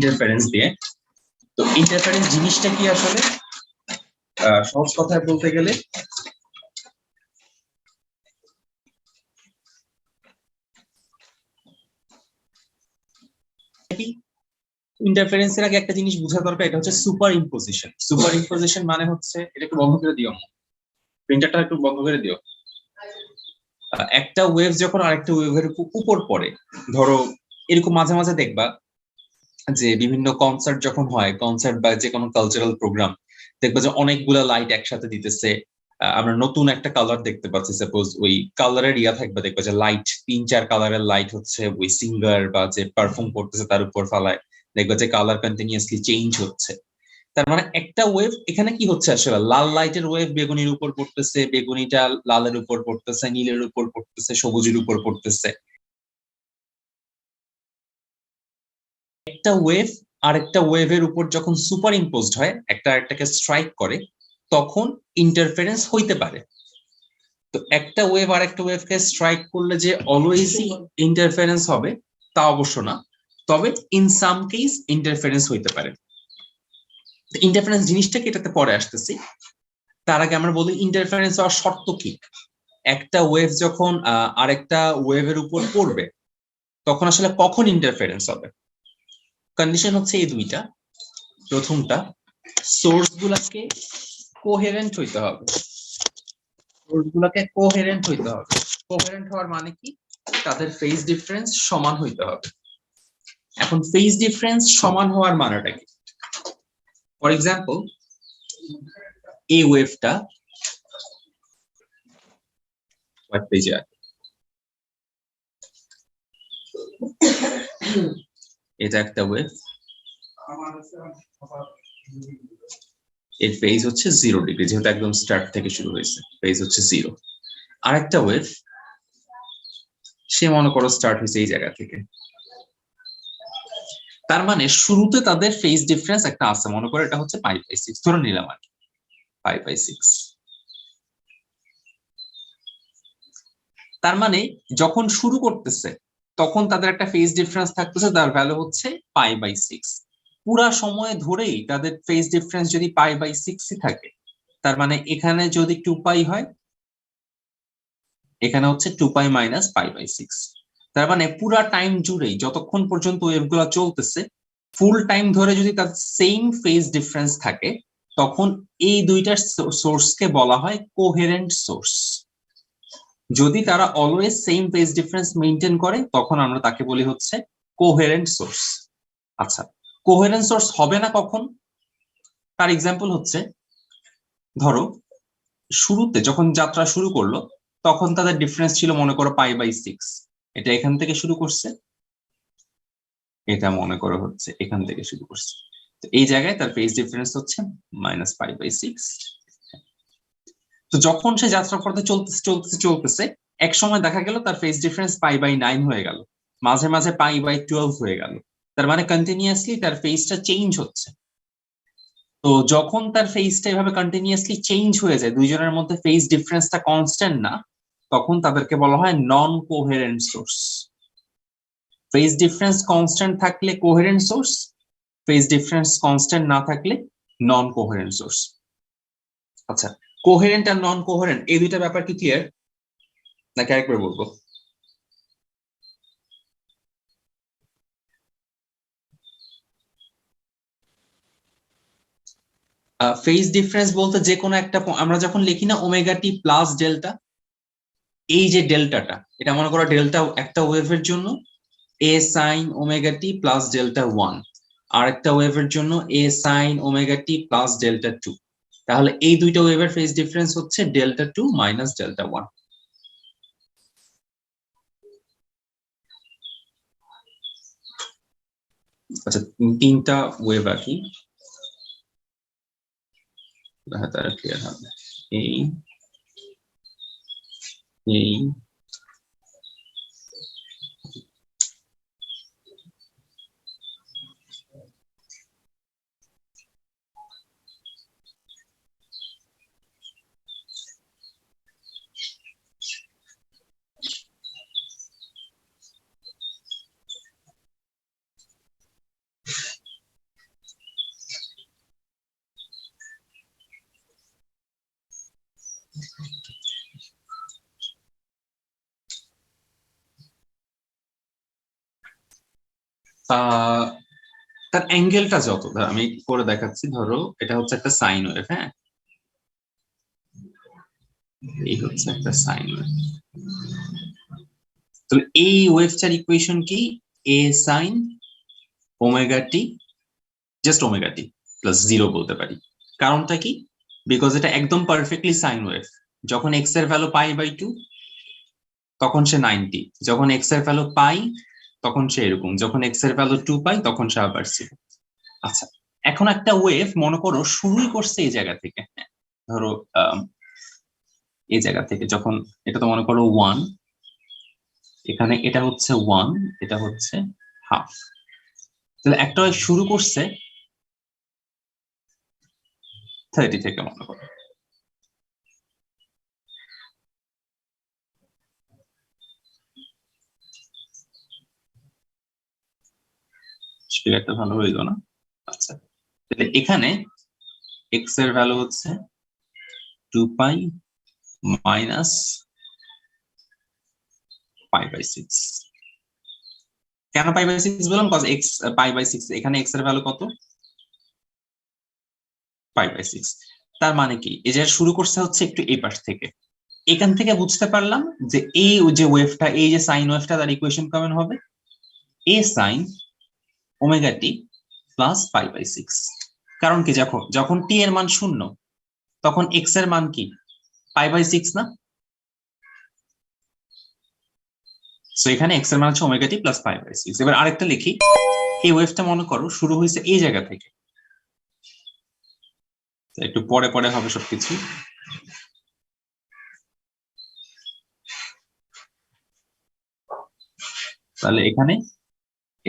Interference দিয়ে। তো interference জিনিসটা কি আসলে সহজ কথায় বলতে গেলে ইন্টারফারেন্সের আগে একটা জিনিস বোঝা দরকার, এটা হচ্ছে সুপার ইম্পোজিশন। সুপার ইম্পোজিশন মানে হচ্ছে, এটা একটু বন্ধ করে দিও, প্রিন্টারটা একটু বন্ধ করে দিও। একটা ওয়েভ যখন আরেকটা ওয়েভের উপর পড়ে, ধরো এরকম মাঝে মাঝে দেখবা যে বিভিন্ন কনসার্ট যখন হয়, কনসার্ট বা যে কোনো কালচারাল প্রোগ্রাম, দেখবা যে অনেকগুলা লাইট একসাথে দিতেছে। আমরা নতুন একটা কালার দেখতে পাচ্ছি, সাপোজ ওই কালারের থাকবে, দেখবা যে লাইট 3-4 কালারের লাইট হচ্ছে ওই সিঙ্গার বা যে পারফর্ম করতেছে তার উপর ফালায়, দেখবা যে কালার কন্টিনিউয়াসলি চেঞ্জ হচ্ছে। তার মানে একটা ওয়েভ এখানে কি হচ্ছে আসলে, লাল লাইটের ওয়েভ বেগুনির উপর পড়তেছে, বেগুনিটা লালের উপর পড়তেছে, নীলের উপর পড়তেছে, সবুজের উপর পড়তেছে। একটা ওয়েভ আরেকটা ওয়েভের উপর যখন সুপার ইম্পোজড হয়, একটা আরেকটাকে স্ট্রাইক করে, তখন ইন্টারফারেন্স হইতে পারে। তো একটা ওয়েভ আরেকটা ওয়েভকে স্ট্রাইক করলে যে অলওয়েজই ইন্টারফারেন্স হবে তা অবশ্য না, তবে ইন সাম কেস ইন্টারফারেন্স হইতে পারে। ইন্টারফারেন্স জিনিসটা কি এটাতে পরে আসতেছি, তার আগে আমরা বলি ইন্টারফারেন্স হওয়ার শর্ত কি। একটা ওয়েভ যখন আরেকটা ওয়েভের উপর পড়বে, তখন আসলে কখন ইন্টারফারেন্স হবে। কন্ডিশন হচ্ছে এই দুইটা। প্রথমটা, সোর্স গুলাকে কোহেরেন্ট হইতে হবে। সোর্স গুলাকে কোহেরেন্ট হইতে হবে। কোহেরেন্ট হওয়ার মানে কি, তাদের ফেজ ডিফারেন্স সমান হইতে হবে। এখন ফেজ ডিফারেন্স সমান হওয়ার মানেটা কি? ফর এক্সাম্পল, এই ওয়েভটা হোয়াইট পেজে আছে, এটা একটা ওয়েভ, এর ফেজ হচ্ছে 0 ডিগ্রি, যেহেতু একদম স্টার্ট থেকে শুরু হয়েছে, ফেজ হচ্ছে 0। আরেকটা ওয়েভ, সে মনে করো স্টার্ট হয়েছে এই জায়গা থেকে, তার মানে শুরুতে তাদের ফেজ ডিফারেন্স একটা আছে, মনে করো এটা হচ্ছে π/6 ধরে নিলাম আর কি, π/6। তার মানে যখন শুরু করতেছে তখন তাদের একটা ফেজ ডিফারেন্স থাকতেছে, তার ভ্যালু হচ্ছে π/6। পুরা সময় ধরেই তাদের ফেজ ডিফারেন্স যদি π/6 থাকে, তার মানে এখানে যদি 2π হয়, এখানে হচ্ছে 2π - π/6। তার মানে পুরা টাইম জুড়েই যতক্ষণ পর্যন্ত ওয়েভগুলো চলতেছে, ফুল টাইম ধরে যদি তার সেম ফেজ ডিফারেন্স থাকে, তখন এই দুইটা সোর্সকে বলা হয় কোহেরেন্ট সোর্স। যদি তারা always same phase difference maintain করে, তখন আমরা তাকে বলি হচ্ছে কোহেরেন্ট সোর্স। আচ্ছা, কোহেরেন্ট সোর্স হবে না কখন? তার এক্সাম্পল হচ্ছে, ধরো শুরুতে যখন যাত্রা শুরু করলো, তখন তাদের ডিফারেন্স ছিল মনে করো π/6। এটা এখান থেকে শুরু করছে, এটা মনে করো হচ্ছে এখান থেকে শুরু করছে, তো এই জায়গায় তার ফেজ ডিফারেন্স হচ্ছে -π/6। তো যখন সে যাত্রা পথে চলতেছে চলতেছে চলতেছে, এক সময় দেখা গেল তার ফেজ ডিফারেন্স π/9 হয়ে গেল, মাঝে মাঝে π/12 হয়ে গেল। তার মানে কন্টিনিউয়াসলি তার ফেজটা চেঞ্জ হচ্ছে। তো যখন তার ফেজটা এভাবে কন্টিনিউয়াসলি চেঞ্জ হয়ে যায়, দুইজনের মধ্যে ফেজ ডিফারেন্সটা কনস্ট্যান্ট না, তখন তাদেরকে বলা হয় non coherent source. Phase difference constant থাকলে coherent source, phase difference constant না থাকলে নন কোহেরেন্ট সোর্স। আচ্ছা, কোহেরেন্ট আর নন কোহেরেন্ট এই দুইটা ব্যাপার কি ক্লিয়ার, নাকি আরেকবার বলবো? ফেজ ডিফারেন্স বলতে যে কোনো একটা, আমরা যখন লিখি না ওমেগা টি প্লাস ডেল্টা, এই যে ডেল্টাটা, এটা মনে করো ডেল্টা একটা ওয়েভের জন্য এ সাইন ওমেগা টি প্লাস ডেল্টা 1, আর একটা ওয়েভের জন্য এ সাইন ওমেগা টি প্লাস ডেল্টা 2। তাহলে এই দুইটা ওয়েভের ফেজ ডিফারেন্স হচ্ছে ডেল্টা 2 মাইনাস ডেল্টা 1। আচ্ছা, তিনটা ওয়েভ আঁকি, তারা ক্লিয়ার হবে। এই এই তার অ্যাঙ্গেলটা যত, আমি করে দেখাচ্ছি। ধরো এটা হচ্ছে একটা সাইন ওয়েভ, হ্যাঁ, এই হচ্ছে একটা সাইন ওয়েভ। তাহলে এই ওয়েভটার ইকুয়েশন কি? এ সাইন ওমেগা টি, জাস্ট ওমেগা টি প্লাস 0 বলতে পারি। কারণটা কি? বিকজ এটা একদম পারফেক্টলি সাইন ওয়েভ। যখন এক্স এর ভ্যালু π/2 তখন সে 90, যখন এক্স এর ভ্যালু পাই তখন সে এরকম, যখন এক্স এর ভ্যালু 2π তখন সে আবার 0। আচ্ছা, এখন একটা ওয়েভ মনে করো শুরুই করছে এই জায়গা থেকে, হ্যাঁ, ধরো এই জায়গা থেকে, যখন এটা তো মনে করো 1, এখানে এটা হচ্ছে 1, এটা হচ্ছে হাফ। তাহলে একটা ওয়েভ শুরু করছে 30 থেকে, মনে করো। একটা ভালো হইলো না? আচ্ছা, তাহলে এখানে এক্স এর ভ্যালু হচ্ছে 2π মাইনাস π/6। কেন π/6 বললাম? কজ এক্স π/6, এখানে এক্স এর ভ্যালু কত? π/6। তার মানে কি, এই যে শুরু করছে হচ্ছে একটু এই পাশ থেকে। এখান থেকে বুঝতে পারলাম যে এই যে ওয়েভটা, এই যে সাইন ওয়েভটা, তার ইকুয়েশন কেমন হবে? এ সাইন ওমেগা টি প্লাস π/6। কারণ কি, যখন টি এর মান 0 তখন এক্স এর মান কি? π/6 না? সো এখানে এক্স এর মান হচ্ছে ওমেগা টি প্লাস π/6। এবার আরেকটা লিখি, এই ওয়েভটা মনে করো শুরু হয়েছে এই জায়গা থেকে, একটু পরে পরে হবে সবকিছু। তাহলে এখানে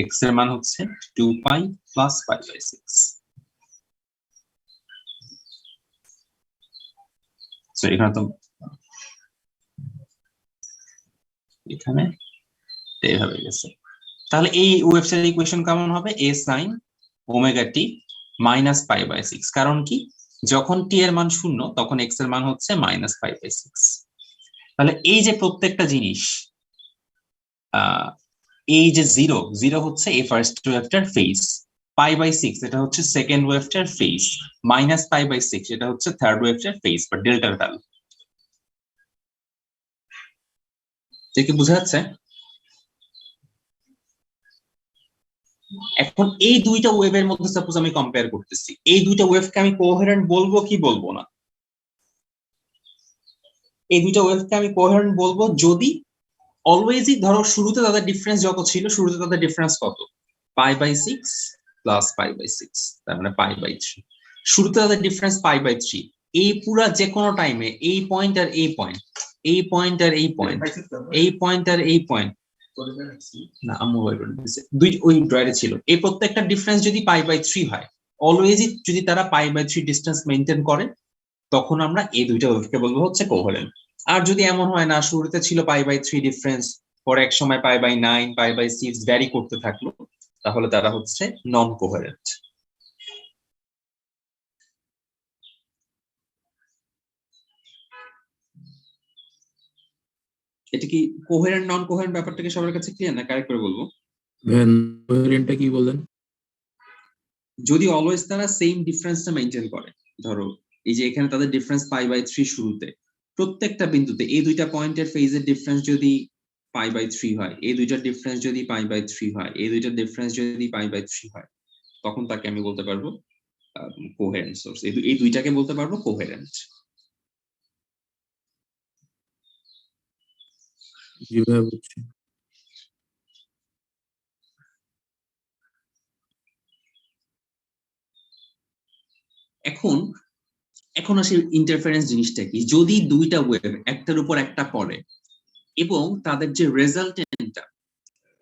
এক্স এর মান হচ্ছে 2π প্লাস π/6। সো এখানে তো এখানে এইভাবে গেছে। তাহলে এই ওয়েভটার ইকুয়েশন কেমন হবে? এ সাইন ওমেগা টি মাইনাস π/6। কারণ কি, যখন টি এর মান 0 তখন এক্স এর মান হচ্ছে মাইনাস π/6। তাহলে এই যে প্রত্যেকটা জিনিস, এই যে 0 হচ্ছে এই ফার্স্ট ওয়েভটার ফেজ, π/6 এটা হচ্ছে সেকেন্ড ওয়েভটার ফেজ, মাইনাস π/6 এটা হচ্ছে থার্ড ওয়েভটার ফেজ বা ডেল্টার ভ্যালু। কি বোঝা যাচ্ছে? এখন এই দুইটা ওয়েভের মধ্যে সাপোজ আমি কম্পেয়ার করতেছি, এই দুইটা ওয়েভকে আমি কোহেরেন্ট বলবো কি বলবো না? এই দুইটা ওয়েভকে আমি কোহেরেন্ট বলবো যদি অলওয়েজই, ধরো শুরুতে তাদের ডিফারেন্স যত ছিল, শুরুতে তাদের ডিফারেন্স কত? π/6 প্লাস π/6, তার মানে π/3। শুরুতে তাদের ডিফারেন্স π/3। এই পুরা যে কোনো টাইমে এই পয়েন্ট আর এই পয়েন্ট, এই পয়েন্ট আর এই পয়েন্ট, এই পয়েন্ট আর এই পয়েন্ট, না আম্মু দুই ওই ড্রয়ারে ছিল, এই প্রত্যেকটা ডিফারেন্স যদি π/3 হয়, অলওয়েজই যদি তারা π/3 ডিসটেন্স মেইনটেইন করে, তখন আমরা এই দুইটা ওয়েভকে বলবো হচ্ছে কোহেরেন্ট। আর যদি এমন হয় না, শুরুতে ছিল π/3 ডিফারেন্স, পরে এক সময় π/9 π/6 ভ্যারি করতে থাকলো, তাহলে তারা হচ্ছে নন কোহেরেন্ট। এটা কি কোহেরেন্ট নন কোহেরেন্ট ব্যাপারটা কি সবার কাছে ক্লিয়ার, না কারেক্ট করে বলবো? কোহেরেন্টটা কি বলেন? যদি অলওয়েজ তারা সেম ডিফারেন্সটা মেইনটেইন করে, ধরো এই যে এখানে তাদের ডিফারেন্স π/3 শুরুতে, প্রত্যেকটা বিন্দুতে এই দুইটা পয়েন্টের ফেজের ডিফারেন্স যদি π/3 হয়, এই দুইটার ডিফারেন্স যদি π/3 হয়, এই দুইটার ডিফারেন্স যদি π/3 হয়, তখন তাকে আমি বলতে পারবো কোহেরেন্ট সোর্স। এই দুইটাকে বলতে পারবো কোহেরেন্ট। এখন এখন আসে ইন্টারফারেন্স জিনিসটা কি। যদি দুইটা ওয়েভ একটার উপর একটা পড়ে এবং তাদের যে রেজাল্টেন্টটা,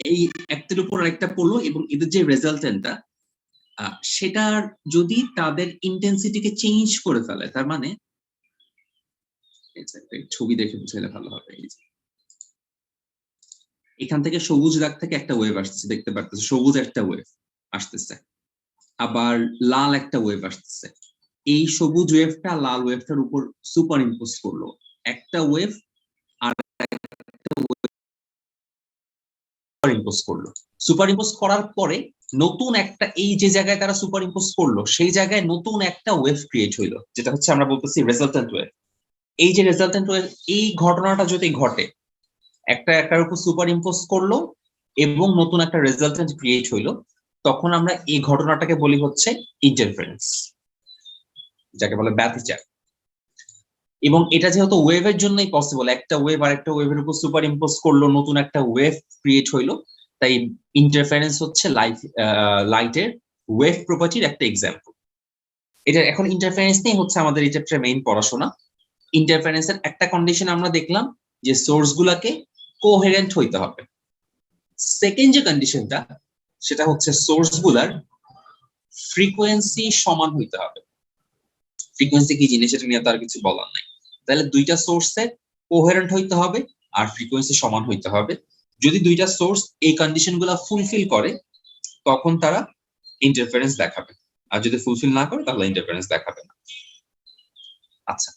এই একটার উপর একটা পড়লো এবং এদের যে রেজাল্টেন্টটা, সেটার যদি তাদের ইন্টেন্সিটিকে চেঞ্জ করে ফেলে, তার মানে ছবি দেখে বুঝাইলে ভালো হবে। এখান থেকে সবুজ দাগ থেকে একটা ওয়েভ আসতেছে, দেখতে পারতেছে সবুজ একটা ওয়েভ আসতেছে, আবার লাল একটা ওয়েভ আসতেছে। এই সবুজ ওয়েভটা লাল ওয়েভটার উপর সুপার ইম্পোজ করলো, একটা ওয়েভ আর সুপার ইম্পোজ করলো। সুপার ইম্পোজ করার পরে নতুন একটা, এই যে জায়গায় তারা সুপার ইম্পোজ করলো সেই জায়গায় নতুন একটা ওয়েভ ক্রিয়েট হইলো, যেটা হচ্ছে আমরা বলতেছি রেজাল্টেন্ট ওয়েভ। এই যে রেজাল্টেন্ট ওয়েভ, এই ঘটনাটা যদি ঘটে, একটা একটার উপর সুপার ইম্পোজ করলো এবং নতুন একটা রেজাল্টেন্ট ক্রিয়েট হইলো, তখন আমরা এই ঘটনাটাকে বলি হচ্ছে ইন্টারফারেন্স, যাকে বলে ব্যতিচার। এবং এটা যেহেতু ওয়েভের জন্যই পসিবল, একটা ওয়েভ আর একটা ওয়েভের উপর সুপার ইম্পোজ করলো, নতুন একটা ওয়েভ ক্রিয়েট হইলো, তাই ইন্টারফারেন্স হচ্ছে লাইটের ওয়েভ প্রপার্টির একটা এক্সাম্পল। এটা এখন ইন্টারফারেন্স নিয়ে হচ্ছে আমাদের এই চ্যাপ্টারের মেইন পড়াশোনা। ইন্টারফারেন্সের একটা কন্ডিশন আমরা দেখলাম যে সোর্স গুলাকে কোহেরেন্ট হইতে হবে। সেকেন্ড যে কন্ডিশনটা, সেটা হচ্ছে সোর্স গুলার ফ্রিকোয়েন্সি সমান হইতে হবে। ফ্রিকোয়েন্সি কি জিনিস এটা নিয়ে তো আর কিছু বলার নাই। তাহলে দুইটা সোর্সের কোহেরেন্ট হইতে হবে আর ফ্রিকোয়েন্সি সমান হইতে হবে। যদি দুইটা সোর্স এই কন্ডিশন গুলা ফুলফিল করে তখন তারা ইন্টারফারেন্স দেখাবে, আর যদি ফুলফিল না করে তাহলে ইন্টারফারেন্স দেখাবে না। আচ্ছা,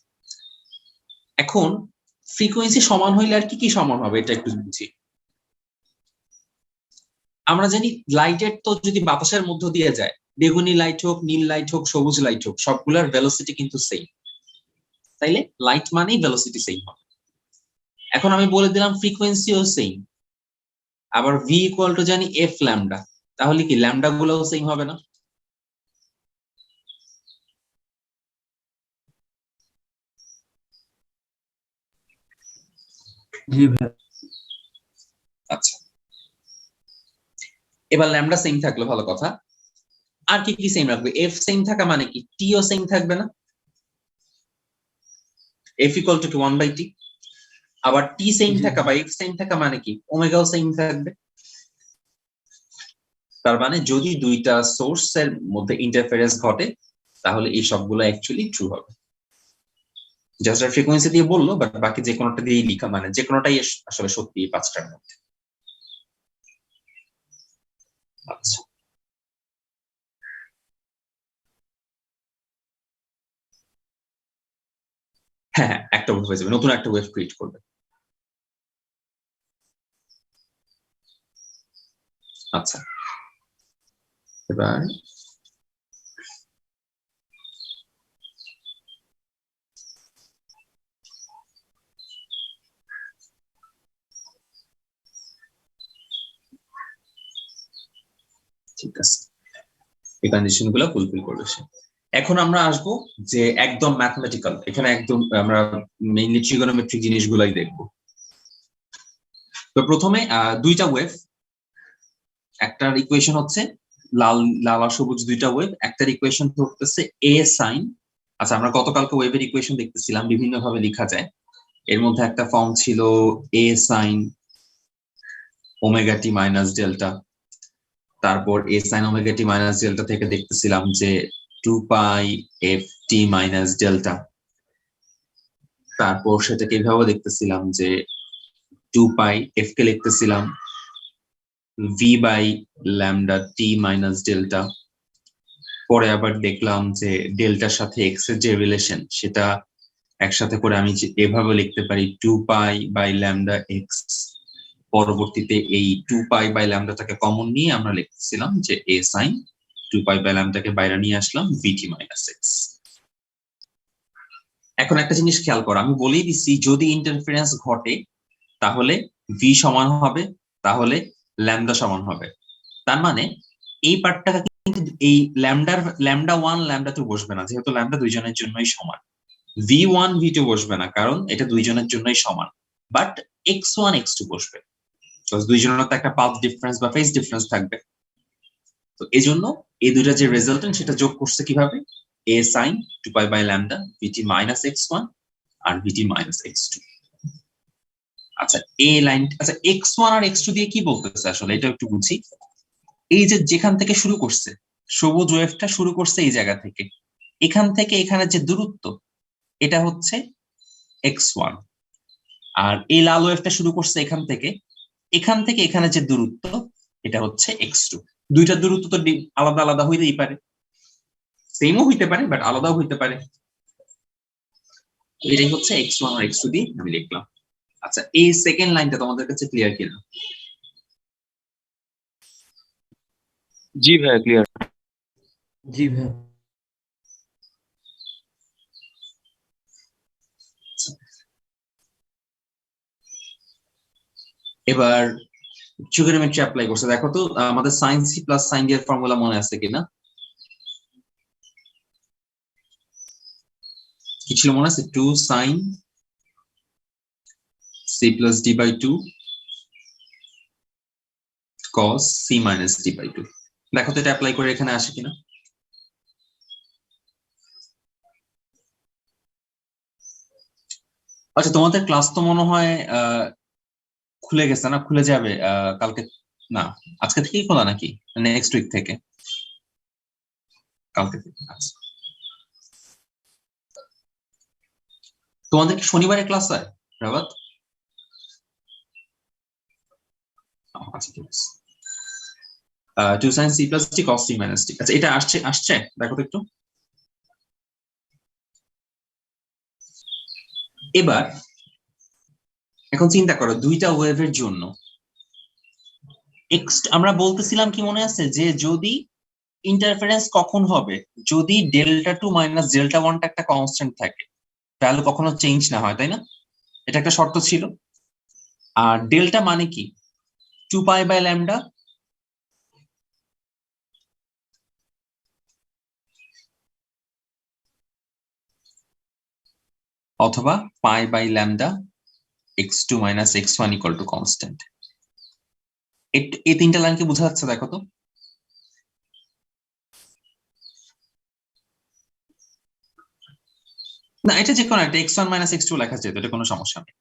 এখন ফ্রিকোয়েন্সি সমান হইলে আর কি কি সমান হবে এটা একটু বুঝি। আমরা জানি লাইটের তো যদি বাতাসের মধ্য দিয়ে যায়, বেগুনি লাইট হোক, নীল লাইট হোক, সবুজ লাইট হোক, সবগুলোর ভেলোসিটি কিন্তু সেম। তাইলে লাইট মানেই ভেলোসিটি সেম হবে। এখন আমি বলে দিলাম ফ্রিকোয়েন্সিও সেম, আবার ভি ইকুয়াল টু জানি এফ ল্যামডা, তাহলে কি ল্যামডা গুলোও সেম হবে না? জি ভাই। আচ্ছা, এবার ল্যামডা সেম থাকলো ভালো কথা, আর কি কি সেম রাখবে? এফ সেম থাকা মানে কি টিও সেম থাকবে না? F equal to 1/t। আবার টি সেম থাকা বা এফ সেম থাকা মানে কি ওমেগাও সেম থাকবে। তার মানে যদি দুইটা সোর্সের মধ্যে ইন্টারফারেন্স ঘটে তাহলে এই সবগুলো অ্যাকচুয়ালি ট্রু হবে। জাস্ট ফ্রিকোয়েন্সি দিয়ে বললো, বাট বাকি যে কোনোটা দিয়ে লিখা মানে যে কোনোটাই আসলে সত্যি এই পাঁচটার মধ্যে। আচ্ছা, হ্যাঁ হ্যাঁ, একটা ওয়েভ হয়ে যাবে, নতুন একটা ওয়েভ ক্রিয়েট করবে। আচ্ছা, এবার ঠিক আছে, এই কন্ডিশন গুলো ফুলফিল করবে সে। এখন আমরা আসবো যে একদম ম্যাথমেটিক্যাল, এখানে একদম আমরা মেইনলি ট্রিগোনোমেট্রিক জিনিসগুলাই দেখবো। তো প্রথমে দুইটা ওয়েভ, একটার ইকুয়েশন হচ্ছে লাল লাল আর সবুজ দুইটা ওয়েভ, একটার ইকুয়েশন হচ্ছে এ সাইন। আচ্ছা, আমরা গতকালকে ওয়েভের ইকুয়েশন দেখতেছিলাম, বিভিন্ন ভাবে লেখা যায়। এর মধ্যে একটা ফর্ম ছিল A sine omega T minus delta, তারপর A sine omega T minus delta থেকে দেখতেছিলাম যে 2 pi F T minus delta, তারপর সেটাকে এভাবে দেখতেছিলাম যে 2 পাই এফ কে লিখতেছিলাম V by lambda T minus delta. পরে আবার দেখলাম যে ডেল্টার সাথে এক্স এর যে রিলেশন সেটা একসাথে করে আমি এভাবে লিখতে পারি 2 পাই বাই ল্যামডা এক্স। পরবর্তীতে এই 2 পাই বাই ল্যামডাটাকে কমন নিয়ে আমরা লিখতেছিলাম যে এ সাইন 2 পাই বাই ল্যামডাকে বাইরে নিয়ে আসলাম ভিটি মাইনাস এক্স। এখন একটা জিনিস খেয়াল করো, আমি বলেই দিচ্ছি যদি ইন্টারফারেন্স ঘটে তাহলে ভি সমান হবে, তাহলে ল্যামডা সমান হবে। তার মানে এই পার্টটাকে কিন্তু এই ল্যামডা 1 ল্যামডা 2 বসবে না, যেহেতু ল্যামডা দুইজনের জন্যই সমান। v1 v2 বসবে না, কারণ এটা দুইজনের জন্যই সমান। বাট x1 x2 বসবে, দুইজনের তো একটা পাথ ডিফারেন্স বা ফেজ ডিফারেন্স থাকবে। তো এই জন্য এই দুইটা যে রেজাল্টেন্ট সেটা যোগ করছে কিভাবে, a sin 2 pi by lambda vt minus x1 আর vt মাইনাস x2। আচ্ছা, এই লাইন, আচ্ছা x1 আর x2 দিয়ে কি বলতেছে আসলে এটা একটু বুঝি। এই যে যেখান থেকে শুরু করছে সবুজ ওয়েভটা শুরু করছে এই জায়গা থেকে, এখান থেকে এখানে যে দূরত্ব এটা হচ্ছে x1, আর এই লাল ওয়েভটা শুরু করছে এখান থেকে এখানে যে দূরত্ব এটা হচ্ছে x2। দুইটা দূরত্ব তো আলাদা আলাদা হইতেই পারে, সেমও হইতে পারে বাট আলাদাও হইতে পারে। এটাই হচ্ছে x1 আর x2 দিয়ে আমি লিখলাম। আচ্ছা, এই সেকেন্ড লাইনটা তোমাদের কাছে ক্লিয়ার কিনা? জি ভাইয়া ক্লিয়ার। জি ভাই। এবার ট্রিগোনোমেট্রি অ্যাপ্লাই করছে, দেখো তো আমাদের sin c plus sin d এর ফর্মুলা মনে আছে কিনা? কি ছিল মনে আছে? 2 sin c plus d by 2 cos c minus d by 2। দেখো তো এটা অ্যাপ্লাই করে এখানে আসে কিনা। আচ্ছা, তোমাদের ক্লাস তো মনে হয় খুলে গেছে না? খুলে যাবে কালকে? না, আজকে থেকেই খোলা নাকি নেক্সট উইক থেকে? কালকে থেকে। আচ্ছা, তোমাদের কি শনিবারে ক্লাস হয় রাবাত? আচ্ছা ঠিক আছে। 2 sin c plus d cos c minus d। আচ্ছা, এটা আসছে দেখো তো একটু। এবার এখন চিন্তা করো দুইটা ওয়েভের জন্য আমরা বলতেছিলাম কি মনে আছে যে যদি ইন্টারফারেন্স কখন হবে, যদি ডেল্টা টু মাইনাস ডেল্টা ওয়ানটা একটা কনস্ট্যান্ট থাকে, ভ্যালু কখনো চেঞ্জ না হয়, তাই না? এটা একটা শর্ত ছিল। আর ডেল্টা মানে কি? 2 পাই বাই ল্যামডা অথবা pi by lambda x2 minus x1 equal to constant. এই তিনটা লাইনকে বোঝা যাচ্ছে দেখো তো। না, এটা যে কোনো একটা x1 মাইনাস x2 লেখা যেত, এটা কোনো সমস্যা নেই।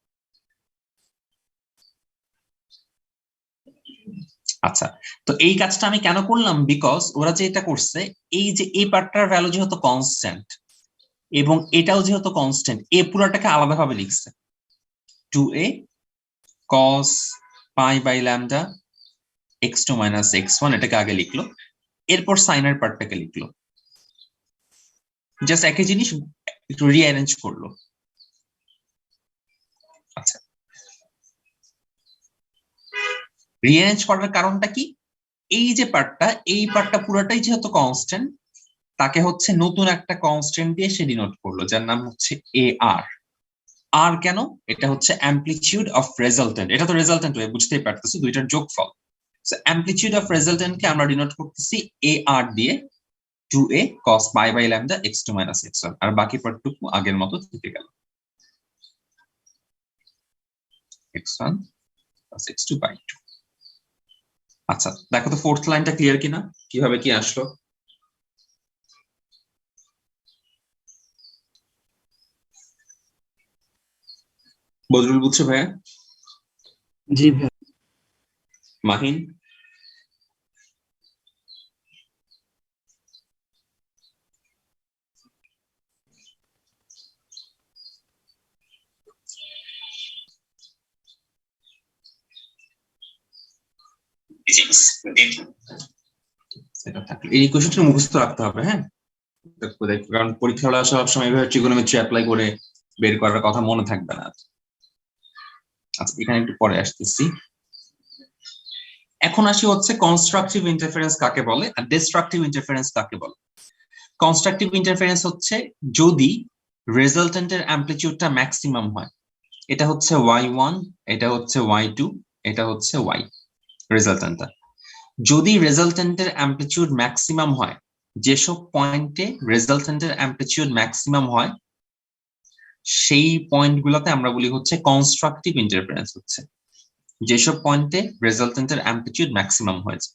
আচ্ছা, তো এই কাজটা আমি কেন করলাম? বিকজ ওরা যে এটা করছে, এই যে এই পার্টটার ভ্যালু যেহেতু কনস্ট্যান্ট এবং এটাও যেহেতু কনস্ট্যান্ট, এ পুরোটাকে আলাদাভাবে লিখছে। 2a cos pi by lambda x2 minus x1 এটাকে আগে লিখলো, এরপর সাইনের পার্টটাকে লিখলো। জাস্ট একই জিনিস একটু রিঅ্যারেঞ্জ করলো। আচ্ছা, রিঅ্যারেঞ্জ করার কারণটা কি? এই যে পার্টটা, এই পার্টটা পুরোটাই যেহেতু কনস্ট্যান্ট, তাকে হচ্ছে নতুন একটা কনস্ট্যান্ট দিয়ে সে ডিনোট করলো, যার নাম হচ্ছে এ আর। আর কেন? এটা হচ্ছে অ্যামপ্লিটিউড অফ রেজাল্টেন্ট। এটা তো রেজাল্টেন্ট হয়ে বুঝতেই পারতেছি, দুইটার যোগফল। অ্যামপ্লিটিউড অফ রেজাল্টেন্টকে আমরা ডিনোট করতেছি এ আর দিয়ে, 2a cos pi by lambda x2 minus x1। আর বাকি পার্টটুকু আগের মতো থেকে গেল, x1 plus x2 by 2। আচ্ছা, দেখো তো ফোর্থ লাইনটা ক্লিয়ার কিনা, কিভাবে কি আসলো? বদরুল বুঝছো ভাইয়া? জি ভাই। মাহিন? এই কোশ্চেনটা মুখস্থ রাখতে হবে, হ্যাঁ? কারণ পরীক্ষা হলে সব সময় এভাবে ট্রিগোনোমেট্রি অ্যাপ্লাই করে বের করার কথা মনে থাকবে না। আচ্ছা, এখানে একটু পরে আসতেছি। এখন আসি হচ্ছে কনস্ট্রাকটিভ ইন্টারফারেন্স কাকে বলে আর ডিস্ট্রাকটিভ ইন্টারফারেন্স কাকে বলে। কনস্ট্রাকটিভ ইন্টারফারেন্স হচ্ছে যদি রেজাল্টেন্টের অ্যামপ্লিটিউডটা ম্যাক্সিমাম হয়। এটা হচ্ছে y1, এটা হচ্ছে y2, এটা হচ্ছে y রেজাল্টেন্টটা। যদি রেজাল্টেন্টের অ্যামপ্লিটিউড ম্যাক্সিমাম হয়, যেসব পয়েন্টে রেজাল্টেন্টের অ্যামপ্লিটিউড ম্যাক্সিমাম হয় সেই পয়েন্টগুলোতে আমরা বলি হচ্ছে কনস্ট্রাকটিভ ইন্টারফারেন্স হচ্ছে, যেসব পয়েন্টে রেজাল্টেন্টের অ্যামপ্লিটিউড ম্যাক্সিমাম হয়েছে।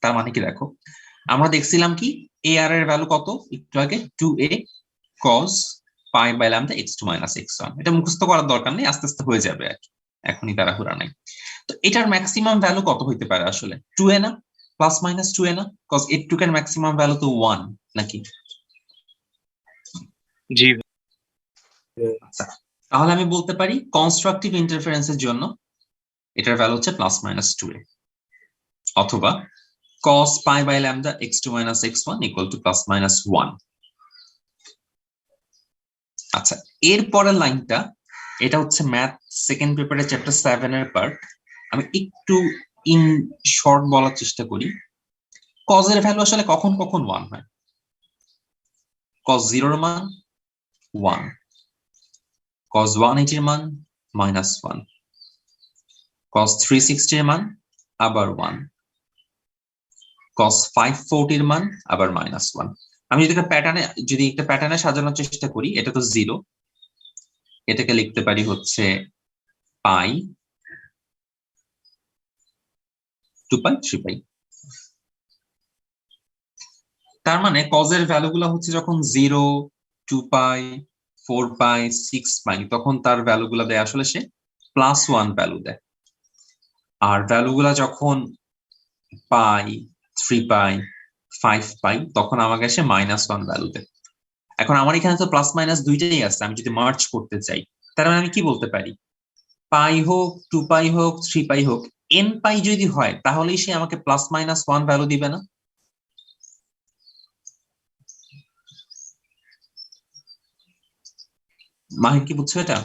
তার মানে কি দেখো, আমরা দেখছিলাম কি এ আর এর ভ্যালু কত একটু আগে, 2a cos pi by lambda x2 minus x1। এটা মুখস্থ করার দরকার নেই, আস্তে আস্তে হয়ে যাবে আর কি, এখনই তাড়াহুড়া নাই। তো এটার ম্যাক্সিমাম ভ্যালু কত হইতে পারে আসলে? 2a না? প্লাস মাইনাস 2a না? কজ এর টুকের ম্যাক্সিমাম ভ্যালু তো 1 নাকি? জি। আচ্ছা, তাহলে আমি বলতে পারি কনস্ট্রাকটিভ ইন্টারফারেন্সের জন্য এটার ভ্যালু হচ্ছে প্লাস মাইনাস 2a, অথবা cos pi by lambda x2 minus x1 equal to plus minus 1। আচ্ছা, এর পরের লাইনটা, এটা হচ্ছে ম্যাথ সেকেন্ড পেপারে চ্যাপ্টার 7 এর পার্ট। আমি একটু ইন শর্ট বলার চেষ্টা করি। কজ এর ভ্যালু আসলে কখন কখন 1 হয়? কজ 0 এর মান 1, কজ 180 এর মান -1, কজ 360 এর মান আবার 1, কজ 540 এর মান আবার -1। আমি যদি একটা প্যাটার্নে সাজানোর চেষ্টা করি, এটা তো 0, এটাকে লিখতে পারি হচ্ছে পাই, 2 পাই, 3 পাই। তার মানে কজের ভ্যালু গুলো হচ্ছে যখন 0, 2 পাই, 4 পাই, 6 পাই, তখন তার ভ্যালু গুলা দেয় আসলে সে +1 ভ্যালু দেয়। আর ভ্যালু গুলা যখন পাই, 3 পাই, 5 পাই, তখন আমাকে সে -1 ভ্যালু দেয়। এখন আমার এখানে তো প্লাস মাইনাস দুইটাই আছে, আমি যদি মার্চ করতে চাই, তার মানে আমি কি বলতে পারি? পাই হোক, 2 পাই হোক, 3 পাই হোক, n পাই যদি হয় তাহলেই সে আমাকে +-1 ভ্যালু দিবে না? মাহির কি বুঝছো এটা?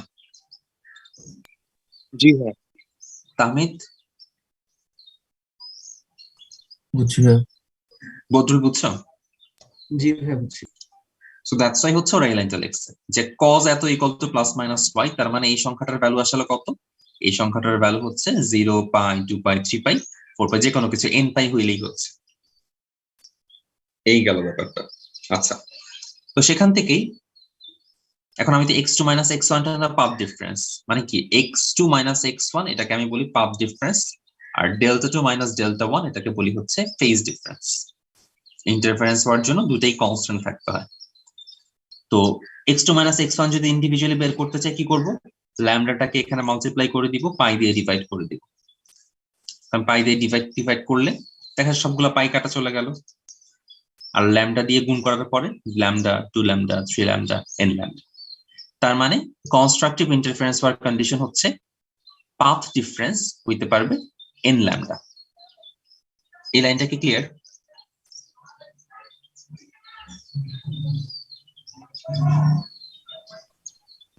জি ভাইয়া। তাহমিদ, বুঝছি ভাইয়া। বদরুল, বুঝছো? জি ভাইয়া বুঝছি। সো দ্যাটস ওয়াই হচ্ছে ওরা এই লাইনটা লিখছে যে কজ এত ইকুয়াল টু +-y, তার মানে এই সংখ্যাটার ভ্যালু আসলে কত? এই সংখ্যাটার ভ্যালু হচ্ছে 0 পাই, 2 পাই, 3 পাই, 4 পাই, যে কোনো কিছু n পাই হইলেই হচ্ছে। এই গেল ব্যাপারটা। আচ্ছা, তো সেখান থেকেই এখন আমি তো x2 - x1 টা পাথ ডিফারেন্স, মানে কি x2 - x1 এটাকে আমি বলি পাথ ডিফারেন্স, আর ডেল্টা 2 - ডেল্টা 1 এটাকে বলি হচ্ছে ফেজ ডিফারেন্স। ইন্টারফারেন্স হওয়ার জন্য দুটেই কনস্ট্যান্ট থাকতে হয়। তো x2 - x1 যদি ইন্ডিভিজুয়ালি বের করতে চাই কি করব? ল্যামডাটাকে এখানে মাল্টিপ্লাই করে দিব, পাই দিয়ে ডিভাইড করে দিব। কারণ পাই দিয়ে ডিভাইড করলে দেখা সবগুলা পাই কাটা চলে গেল, আর ল্যামডা দিয়ে গুণ করার পরে lambda, 2 lambda, 3 lambda, n lambda. তার মানে কনস্ট্রাকটিভ ইন্টারফারেন্স হওয়ার কন্ডিশন হচ্ছে পাথ ডিফারেন্স হইতে পারবে n ল্যামডা। এই লাইনটা কি ক্লিয়ার?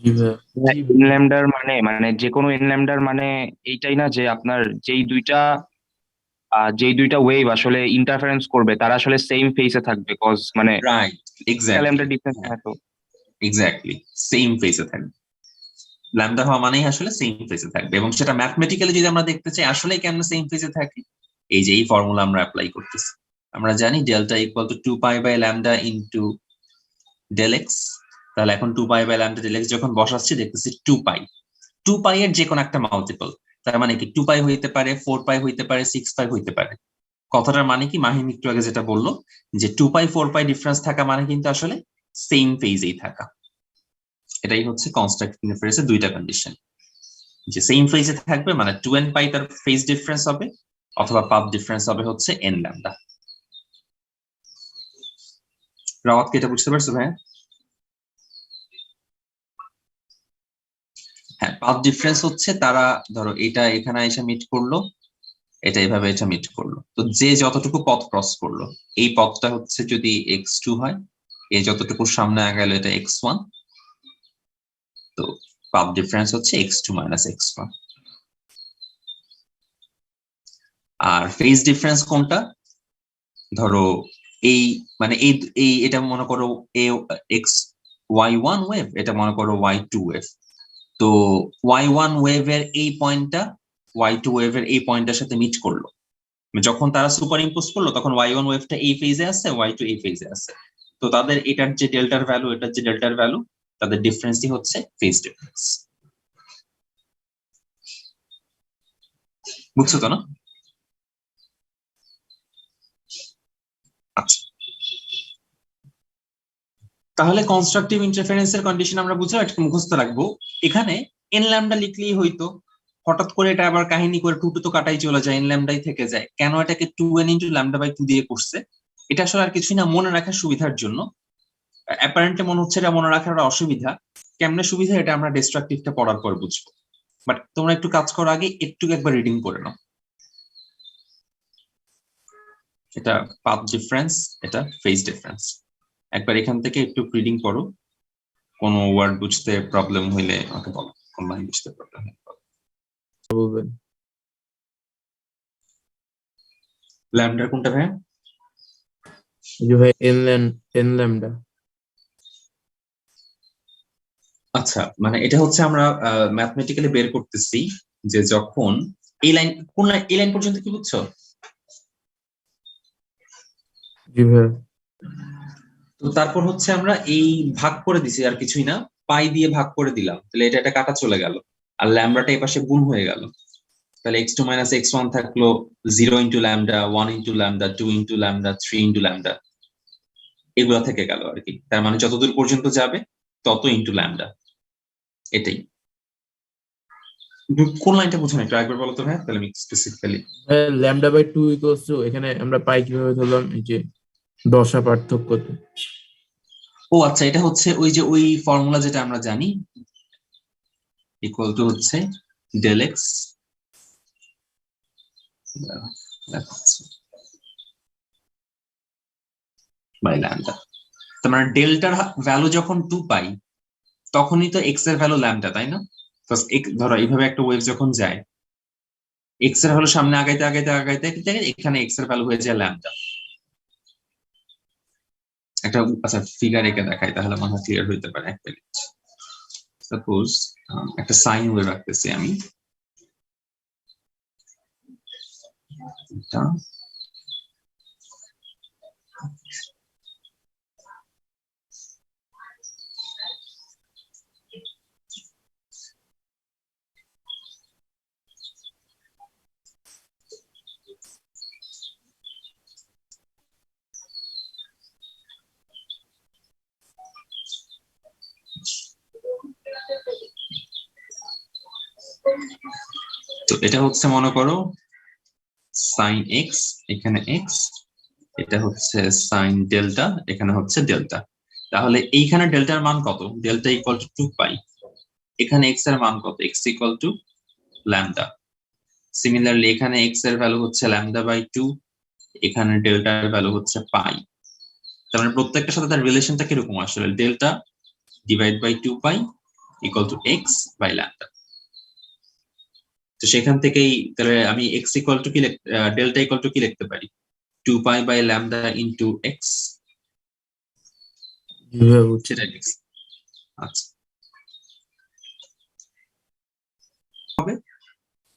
জি ভাইয়া। এন ল্যামডার মানে যে কোনো এন ল্যামডার মানে এইটাই না, যে আপনার যেই দুইটা ওয়েভ আসলে ইন্টারফারেন্স করবে তারা আসলে সেম ফেসে থাকবে, কজ মানে রাইট, একটা এক্স্যাক্টলি। ল্যামডা ডিফারেন্স না তো। এক্স্যাক্টলি, সেম ফেজে থাকবে। ল্যামডা হওয়া মানেই আসলে সেম ফেজে থাকবে, এবং সেটা ম্যাথমেটিক্যালি যদি আমরা দেখতে চাই আসলে কেমন সেম ফেজে থাকে, এই যে এই ফর্মুলা আমরা অ্যাপ্লাই করতেছি। আমরা জানি delta equal to 2 pi by lambda into del X. তাহলে এখন 2 pi by lambda del X যখন বসাচ্ছি দেখতেছি 2 পাই, 2 পাই এর যে কোনো একটা মাল্টিপল। তার মানে কি 2 পাই হইতে পারে, 4 পাই হইতে পারে, 6 পাই হইতে পারে। কথাটার মানে কি, মাহিম একটু আগে যেটা বললো যে 2 পাই 4 পাই ডিফারেন্স থাকা মানে কিন্তু আসলে সেম ফেজেই থাকা। এটাই হচ্ছে কনস্ট্রাকটিভ ইন্টারফারেন্সের দুইটা কন্ডিশন, যে সেম ফেজে থাকবে মানে 2n পাই তার ফেজ ডিফারেন্স হবে, অথবা পাথ ডিফারেন্স হবে হচ্ছে n ল্যামডা। রাওয়াত কি এটা বুঝতে পারছো ভাই? হ্যাঁ, পাথ ডিফারেন্স হচ্ছে তারা ধরো এটা এখানে এসে মিট করলো, এটা এভাবে এটা মিট করলো, তো যে যতটুকু পথ ক্রস করলো, এই পথটা হচ্ছে যদি x2 হয়, এই যতটুকু সামনে আগালো এটা x1, তো পাথ ডিফারেন্স হচ্ছে x2 - x1। আর ফেজ ডিফারেন্স কোনটা? ধরো এই মানে এই এই এটা মনে করো এক্স y1 ওয়েভ, এটা মনে করো y2 ওয়েভ। তো y1 ওয়েভের এই পয়েন্টটা y2 ওয়েভের এই পয়েন্টের সাথে মিট করলো, যখন তারা সুপার ইম্পোজ করলো তখন y1 ওয়েভটা এই ফেজে আছে, y2 এই ফেজে আছে। তো তাদের এটার যে ডেল্টার ভ্যালু, এটার যে ডেল্টার ভ্যালু, তাদের ডিফারেন্সই হচ্ছে ফেজ ডিফারেন্স। বুঝছো তো না? আচ্ছা, তাহলে কনস্ট্রাকটিভ ইন্টারফারেন্সের কন্ডিশন আমরা বুঝলাম, একটা মুখস্থ রাখবো। এখানে এন ল্যামডা লিখলেই হইতো, হঠাৎ করে এটা আবার কাহিনী করে 2 টু তো কাটাই চলে যায়, এন ল্যামডাই থেকে যায়। কেন এটাকে 2n ইনটু ল্যামডা বাই 2 দিয়ে করছে? এটা আসলে আর কিছুই না, মনে রাখার সুবিধার জন্য। অ্যাপারেন্টলি মনে হচ্ছে এটা মনে রাখার একটা অসুবিধা। কেমনে সুবিধা এটা আমরা ডিস্ট্রাকটিভটা পড়ার পর বুঝবো। বাট তোমরা একটু কাজ করার আগে একটু একবার রিডিং করে নাও। এটা পাথ ডিফারেন্স, এটা ফেজ ডিফারেন্স। একবার এখান থেকে একটু রিডিং করো। কোনো ওয়ার্ড বুঝতে প্রবলেম হইলে আমাকে বলো, কোন লাইন বুঝতে প্রবলেম হলে বলবেন। ল্যামডার কোনটা ভাই? যে ভাই এন ল্যামডা। আচ্ছা, মানে এটা হচ্ছে আমরা ম্যাথমেটিক্যালি বের করতেছি যে যখন এই লাইন, কোন লাইন, এই লাইন পর্যন্ত কি বুঝছো? জি ভাই। তো তারপর হচ্ছে আমরা এই ভাগ করে দিছি, আর কিছুই না, পাই দিয়ে ভাগ করে দিলাম, তাহলে এটা কাটা চলে গেল, আর ল্যামডাটা এই পাশে গুণ হয়ে গেল, তাহলে x2 - x1 থাকলো 0 into lambda, 1 into lambda, 2 into lambda, 3 into lambda, এগুলো থেকে গেল আর কি। তার মানে যতদূর পর্যন্ত যাবে তত ইন্টু ল্যামডা, এটাই। কোন লাইনটা বুঝো না একটু একবার বলো তো ভাই, তাহলে আমি specifically. Lambda by 2 equals to, এখানে আমরা পাই কিভাবে ধরলাম, এই যে দশা পার্থক্যতে। ও আচ্ছা, এটা হচ্ছে ওই যে ওই ফর্মুলা যেটা আমরা জানি, ইকুয়াল টু হচ্ছে ডেল এক্স বাই ল্যামডা। তার মানে ডেল্টার ভ্যালু যখন 2 পাই তখনই তো এক্স এর ভ্যালু ল্যামডা, তাই না? ধরো এইভাবে একটা ওয়েভ যখন যায়, এক্স এর ভ্যালু সামনে আগাইতে আগাইতে আগাইতে এখানে এক্স এর ভ্যালু হয়ে যায় ল্যামডা। একটা আচ্ছা ফিগার এঁকে দেখাই তাহলে মনে হয় ক্লিয়ার হইতে পারে। এক মিনিট, সাপোজ একটা সাইন ওয়েভ রাখতেছি আমি, এটা তো এটা হচ্ছে মনে করো সাইন এক্স, এখানে এক্স, এটা হচ্ছে সাইন ডেল্টা, এখানে হচ্ছে ডেল্টা। তাহলে এইখানে ডেল্টার মান কত? ডেল্টা ইকুয়াল টু 2 পাই। এখানে এক্স এর মান কত? X equal two lambda. Similarly এখানে এক্স এর ভ্যালু হচ্ছে ল্যামডা বাই 2, এখানে ডেল্টার ভ্যালু হচ্ছে পাই। তার মানে প্রত্যেকটার সাথে তার রিলেশনটা কিরকম আসলে? Delta divide by 2 pi equal to X by lambda. তো সেখান থেকেই তাহলে আমি এক্স ইকুয়াল টু কি, ডেল্টা ইকুয়াল টু কি লিখতে পারি? 2 pi by lambda into X, জি ভাই বুঝছি। সেটাই লিখছি। আচ্ছা,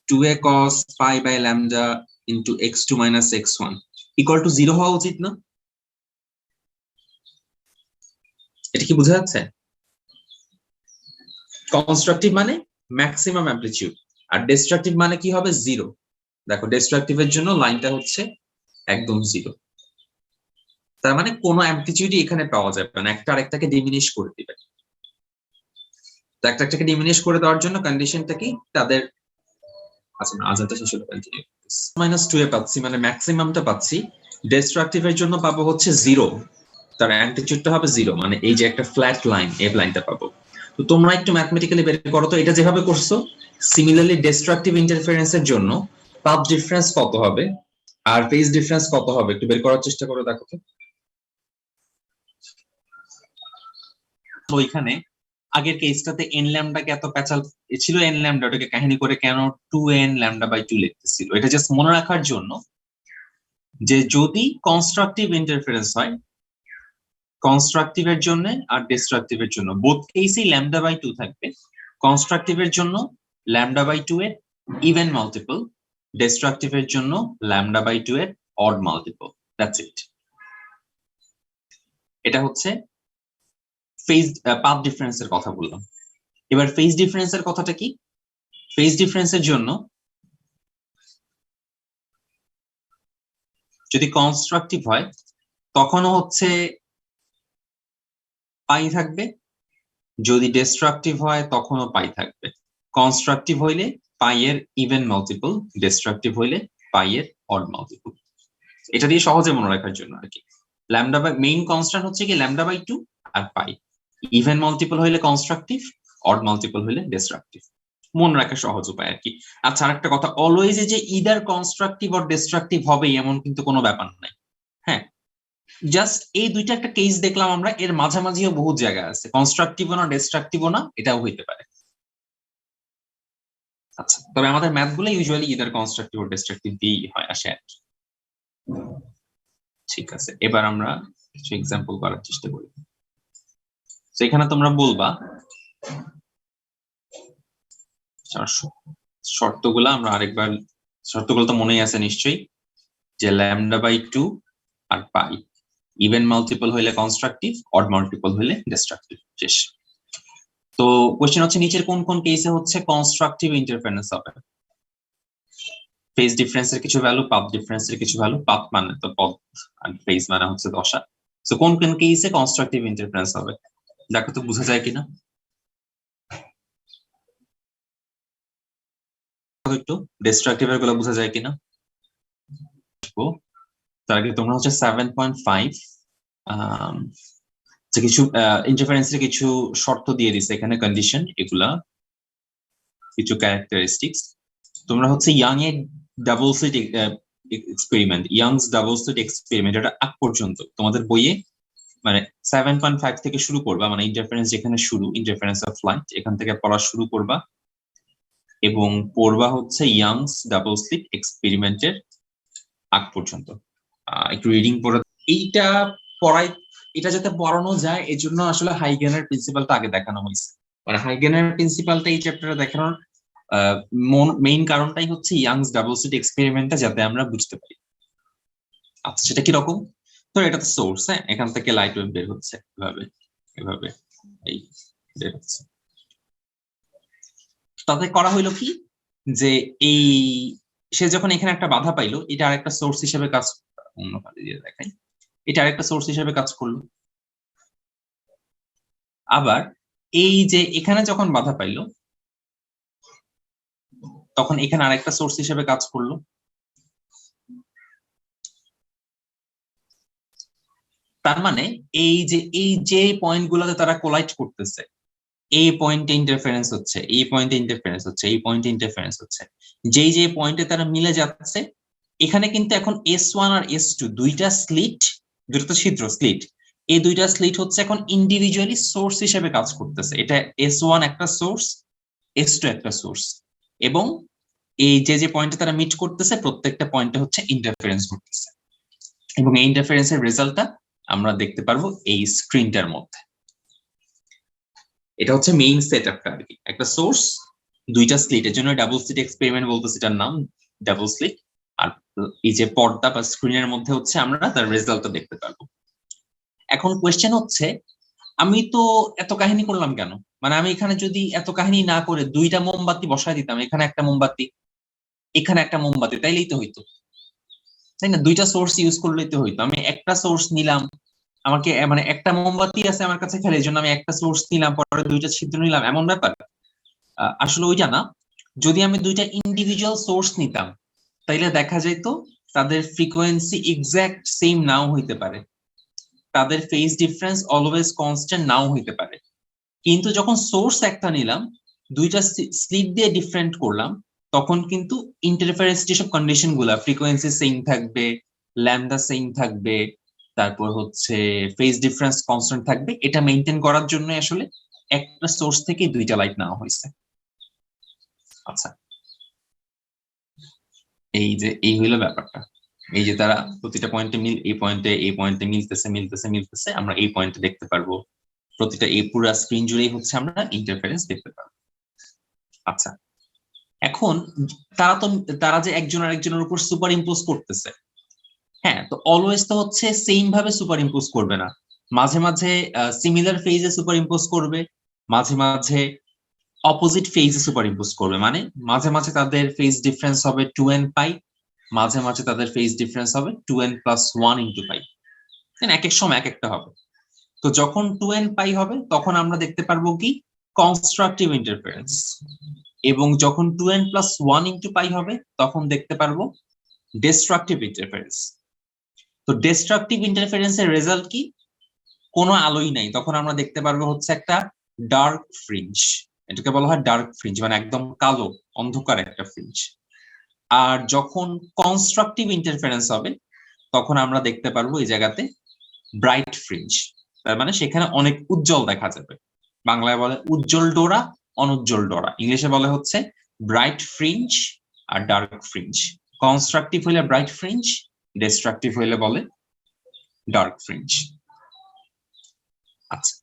2a cos pi by lambda into x2 minus x1 equal to 0 হওয়া উচিত না? এটা কি বোঝা যাচ্ছে? কনস্ট্রাকটিভ মানে ম্যাক্সিমাম অ্যামপ্লিটিউড, আর ডিস্ট্রাকটিভ মানে কি হবে? 0। দেখো ডিস্ট্রাকটিভের জন্য লাইনটা হচ্ছে একদম 0, তার মানে কোনো অ্যামপ্লিটিউডই এখানে পাওয়া যাবে না, একটা আরেকটাকে ডিমিনিশ করে দিবে। তো একটা একটাকে ডিমিনিশ করে দেওয়ার জন্য কন্ডিশনটা কি তাদের? আচ্ছা না, আজানটা শেষ হলো, কন্টিনিউ। -2 এ পাচ্ছি মানে ম্যাক্সিমামটা পাচ্ছি, ডিস্ট্রাকটিভের জন্য পাবো হচ্ছে 0, তার অ্যামপ্লিটিউডটা হবে 0, মানে এই যে একটা ফ্ল্যাট লাইন, এই লাইনটা পাবো। তো তোমরা একটু ম্যাথমেটিক্যালি বের করো তো, এটা যেভাবে করছো সিমিলারলি ডিস্ট্রাকটিভ ইন্টারফারেন্সের জন্য পাথ ডিফারেন্স কত হবে আর ফেজ ডিফারেন্স কত হবে একটু বের করার চেষ্টা করে দেখো তো। তো এখানে আগের কেসটাতে এন ল্যামডাকে এত প্যাচাল ছিল, এন ল্যামডা ওটাকে কাহিনী করে কেন 2n ল্যামডা বাই 2 লিখতেছিল, এটা জাস্ট মনে রাখার জন্য যে যদি কনস্ট্রাকটিভ ইন্টারফারেন্স হয়, কনস্ট্রাকটিভের জন্য আর ডিস্ট্রাকটিভের জন্য বোথ কেসেই ল্যামডা বাই 2 থাকবে। কনস্ট্রাকটিভের জন্য ল্যামডা বাই 2 এর ইভেন মাল্টিপল, ডিস্ট্রাকটিভের জন্য ল্যামডা বাই 2 এর অড মাল্টিপল, দ্যাটস ইট। এটা হচ্ছে ফেজ পাথ ডিফারেন্সের কথা বললাম। এবার ফেজ ডিফারেন্সের কথাটা কি? ফেজ ডিফারেন্সের জন্য যদি কনস্ট্রাকটিভ হয় তখনও হচ্ছে পাই থাকবে, যদি ডিস্ট্রাকটিভ হয় তখনও পাই থাকবে। কনস্ট্রাকটিভ হইলে পাই এর ইভেন মাল্টিপল, ডিস্ট্রাকটিভ হইলে পাই এর অড মাল্টিপল। এটা দিয়ে সহজে মনে রাখার জন্য আর কি। ল্যামডা বাই মেইন কনস্ট্যান্ট হচ্ছে কি ল্যামডা বাই 2 আর পাই। ইভেন মাল্টিপল হইলে কনস্ট্রাকটিভ, অড মাল্টিপল হইলে ডিস্ট্রাকটিভ। মনে রাখার সহজ উপায় আর কি। আচ্ছা আরেকটা কথা, অলওয়েজ যে ইদার কনস্ট্রাকটিভ অর ডিস্ট্রাকটিভ হবে এমন কিন্তু কোনো ব্যাপার নাই। হ্যাঁ, জাস্ট এই দুইটা একটা কেস দেখলাম আমরা, এর মাঝামাঝিও বহুত জায়গা আছে, কনস্ট্রাকটিভও না ডিস্ট্রাকটিভও না, এটাও হইতে পারে। আচ্ছা, তবে আমাদের ম্যাথ গুলো ইউজুয়ালি ইদার কনস্ট্রাকটিভ ও ডিস্ট্রাকটিভ দিয়েই হয় আসে আর কি। ঠিক আছে, এবার আমরা কিছু এক্সাম্পল করার চেষ্টা করি। তো এখানে তোমরা বলবা শর্তগুলো আমরা আরেকবার, শর্তগুলো তো মনেই আছে নিশ্চয়ই, যে λ/2 আর পাই ইভেন মাল্টিপল হইলে কনস্ট্রাকটিভ, অড মাল্টিপল হইলে ডিস্ট্রাকটিভ। শেষ। তো কোশ্চেন হচ্ছে নিচের কোন কোন কেসে হচ্ছে কনস্ট্রাকটিভ ইন্টারফারেন্স হবে? ফেজ ডিফারেন্সের কিছু ভ্যালু, পাথ ডিফারেন্সের কিছু ভ্যালু, পাথ মানে তো পথ আর ফেজ মানে হচ্ছে দশা। তো কোন কোন কেসে কনস্ট্রাকটিভ ইন্টারফারেন্স হবে দেখো তো বোঝা যায় কিনা একটু, ডিস্ট্রাকটিভ এর গুলো বোঝা যায় কিনা। তার আগে তোমরা হচ্ছে 7.5 যে কিছু ইন্টারফারেন্সের কিছু শর্ত দিয়ে দিছে এখানে, কন্ডিশন, এগুলা কিছু ক্যারেক্টারিস্টিক্স। তোমরা হচ্ছে ইয়াং এর double slit experiment, youngs double slit experiment, এটা আগ পর্যন্ত তোমাদের বইয়ে মানে 7.5 থেকে শুরু করবা, মানে ইন্টারফারেন্স যেখানে শুরু, ইন্টারফারেন্স অফ লাইট, এখান থেকে পড়া শুরু করবা এবং পড়বা হচ্ছে ইয়াংস ডাবল স্লিট এক্সপেরিমেন্টের আগ পর্যন্ত। একটু রিডিং পড়া, এইটা পড়াই, এটা যাতে পড়ানো যায় এই জন্য আসলে হাইগেনের প্রিন্সিপালটা আগে দেখানো হয়েছে। মানে হাইগেনের প্রিন্সিপালটা এই চ্যাপ্টারে দেখানোর মেইন কারণটাই হচ্ছে ইয়াংস ডাবল স্লিট এক্সপেরিমেন্টটা যাতে আমরা বুঝতে পারি। আচ্ছা, সেটা কিরকম? তো এটা তো সোর্স, হ্যাঁ, এখান থেকে লাইট ওয়েভ বের হচ্ছে এভাবে এভাবে, এই বের হচ্ছে। তাতে করা হইলো কি, যে এই সে যখন এখানে একটা বাধা পাইলো, এটা আরেকটা সোর্স হিসেবে কাজ, অন্য কাজে দিয়ে দেখাই, এটা আরেকটা সোর্স হিসেবে কাজ করলো। আবার এই যে এখানে যখন বাধা পাইলো, তখন এখানে আরেকটা সোর্স হিসেবে কাজ করলো। তার মানে এই যে পয়েন্ট গুলোতে তারা কোলাইড করতেছে, এই পয়েন্টে ইন্টারফারেন্স হচ্ছে, এই পয়েন্টে ইন্টারফারেন্স হচ্ছে, এই পয়েন্টে ইন্টারফারেন্স হচ্ছে, যে পয়েন্টে তারা মিলে যাচ্ছে, এখানে কিন্তু এখন S1 আর S2 দুইটা স্লিট, দুটো তো ছিদ্র স্লিট, এই দুইটা স্লিট হচ্ছে এখন ইন্ডিভিজুয়ালি সোর্স হিসেবে কাজ করতেছে। এটা S1 একটা সোর্স, S2 একটা সোর্স, এবং এই যে পয়েন্টে তারা মিট করতেছে প্রত্যেকটা পয়েন্টে হচ্ছে ইন্টারফারেন্স ঘটতেছে, এবং এই ইন্টারফারেন্সের রেজাল্টটা আমরা দেখতে পারবো এই স্ক্রিনটার মধ্যে। এটা হচ্ছে মেইন সেটআপটা আর কি, একটা সোর্স, দুইটা স্লিট, এর জন্য ডাবল স্লিট এক্সপেরিমেন্ট বলতেছে, এটার নাম ডাবল স্লিট। আর এই যে পর্দা বা স্ক্রিনের মধ্যে হচ্ছে আমরা তার রেজাল্টটা দেখতে পারবো। এখন কোয়েশ্চেন হচ্ছে, আমি তো এত কাহিনী করলাম কেন? মানে আমি এখানে যদি এত কাহিনী না করে দুইটা মোমবাতি বসায় দিতাম, এখানে একটা মোমবাতি, এখানে একটা মোমবাতি, তাইলেই তো হইতো, তাই না? দুইটা সোর্স ইউজ করলেই তো হইতো। আমি একটা সোর্স নিলাম, আমাকে মানে একটা মোমবাতি আছে আমার কাছে খেলে, এই জন্য আমি একটা সোর্স নিলাম, পরে দুইটা ছিদ্র নিলাম, এমন ব্যাপার আসলে ওইটা না। যদি আমি দুইটা ইন্ডিভিজুয়াল সোর্স নিতাম, তাইলে দেখা যেত তাদের ফ্রিকোয়েন্সি এক্সাক্ট সেম নাও হইতে পারে, তাদের ফেজ ডিফারেন্স অলওয়েজ কনস্ট্যান্ট নাও হইতে পারে। কিন্তু যখন সোর্স একটা নিলাম, দুইটা স্লিট দিয়ে ডিফারেন্ট করলাম, তখন কিন্তু ইন্টারফারেন্স যেসব কন্ডিশন গুলা, ফ্রিকোয়েন্সি সেম থাকবে, ল্যামডা সেম থাকবে, তারপর হচ্ছে ফেজ ডিফারেন্স কনস্ট্যান্ট থাকবে, এটা মেনটেন করার জন্য আসলে একটা সোর্স থেকে দুইটা লাইট নেওয়া হয়েছে। আচ্ছা, এই হইলো ব্যাপারটা। এই যে তারা প্রতিটা পয়েন্টে এই পয়েন্টে মিলতেছে, আমরা এই পয়েন্টে দেখতে পারবো, প্রতিটা এই পুরো স্ক্রিন জুড়েই হচ্ছে আমরা ইন্টারফারেন্স দেখতে পারবো। আচ্ছা, এখন তারা যে একজন আরেকজনের উপর সুপার ইম্পোজ করতেছে, হ্যাঁ, তো অলওয়েজ তো হচ্ছে সেম ভাবে সুপার ইম্পোজ করবে না, মাঝে মাঝে সিমিলার ফেজে সুপার ইম্পোজ করবে, মাঝে মাঝে অপোজিট ফেজে সুপার ইম্পোজ করবে। মানে মাঝে মাঝে তাদের ফেজ ডিফারেন্স হবে 2n পাই, মাঝে মাঝে তাদের ফেজ ডিফারেন্স হবে 2n + 1 * পাই, এক এক সময় এক একটা হবে। তো যখন 2n পাই হবে তখন আমরা দেখতে পারবো কি কনস্ট্রাকটিভ ইন্টারফারেন্স, এবং যখন 2n + 1 * পাই হবে তখন দেখতে পারবো ডিস্ট্রাকটিভ ইন্টারফারেন্স। তো ডিস্ট্রাকটিভ ইন্টারফারেন্সের রেজাল্ট কি? কোনো আলোই নাই, তখন আমরা দেখতে পারবো হচ্ছে একটা ডার্ক ফ্রিঞ্জ, এটাকে বলা হয় ডার্ক ফ্রিঞ্জ, মানে একদম কালো অন্ধকার একটা ফ্রিঞ্জ। আর যখন কনস্ট্রাকটিভ ইন্টারফারেন্স হবে তখন আমরা দেখতে পারবো এই জায়গাতে ব্রাইট ফ্রিঞ্জ, তার মানে সেখানে অনেক উজ্জ্বল দেখা যাবে। বাংলায় বলে উজ্জ্বল ডোরা, অনুজ্জ্বল ডোরা। ইংলিশে বলে হচ্ছে ব্রাইট ফ্রিঞ্জ আর ডার্ক ফ্রিঞ্জ। কনস্ট্রাকটিভ হইলে ব্রাইট ফ্রিঞ্জ, ডিস্ট্রাকটিভ হইলে বলে ডার্ক ফ্রিঞ্জ। আচ্ছা,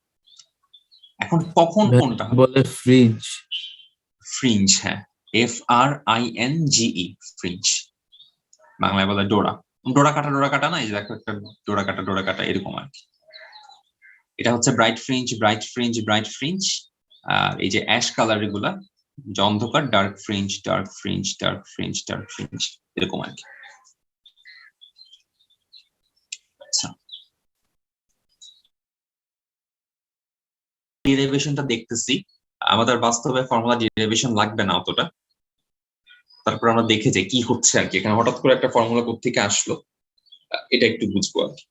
এখন কখন কোনটা হবে? বলে ফ্রিজ। ফ্রিঞ্জ, হ্যাঁ, FRINGE, ফ্রিঞ্জ। বাংলায় বলে ডোরা। ডোরা কাটা না, এই যে দেখো একটা ডোরা কাটা এরকম আর কি। এটা হচ্ছে bright fringe, bright fringe, bright fringe. আর এই যে অ্যাশ কালার এগুলা যে অন্ধকার, dark fringe, dark fringe, dark fringe, dark fringe, এরকম আর কি। আচ্ছা, ডেরিভেশনটা দেখতেছি, আমাদের বাস্তবে ফর্মুলা ডেরিভেশন লাগবে না অতটা। তারপর আমরা দেখে যে কি হচ্ছে আর কি, এখানে হঠাৎ করে একটা ফর্মুলা কোত্থেকে আসলো এটা একটু বুঝবো আর কি।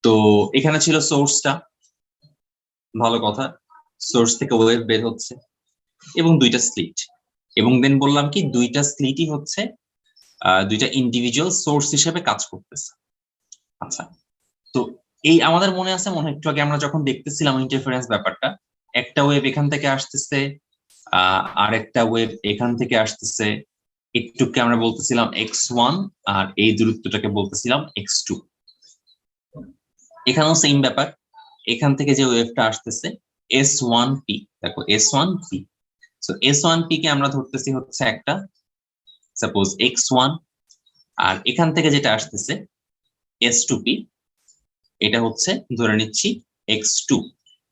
তো এখানে ছিল সোর্সটা, ভালো কথা, সোর্স থেকে ওয়েভ বের হচ্ছে এবং দুইটা স্লিট, এবং দেন বললাম কি দুইটা স্লিটই হচ্ছে দুইটা ইন্ডিভিজুয়াল সোর্স হিসেবে কাজ করতেছে। আচ্ছা, তো এই আমাদের মনে আছে, মনে একটু আগে আমরা যখন দেখতেছিলাম ইন্টারফারেন্স ব্যাপারটা, একটা ওয়েভ এখান থেকে আসতেছে, আর একটা ওয়েভ এখান থেকে আসতেছে, একটুকে আমরা বলতেছিলাম x1 আর এই দূরত্বটাকে বলতেছিলাম x2। এখানেও সেম ব্যাপার, এখান থেকে যে ওয়েভটা আসতেছে S1P, দেখো S1P, সো S1P কে আমরা ধরতেছি হচ্ছে একটা সাপোজ x1, আর এখান থেকে যেটা আসতেছে S2P, এটা হচ্ছে ধরে নিচ্ছি x2।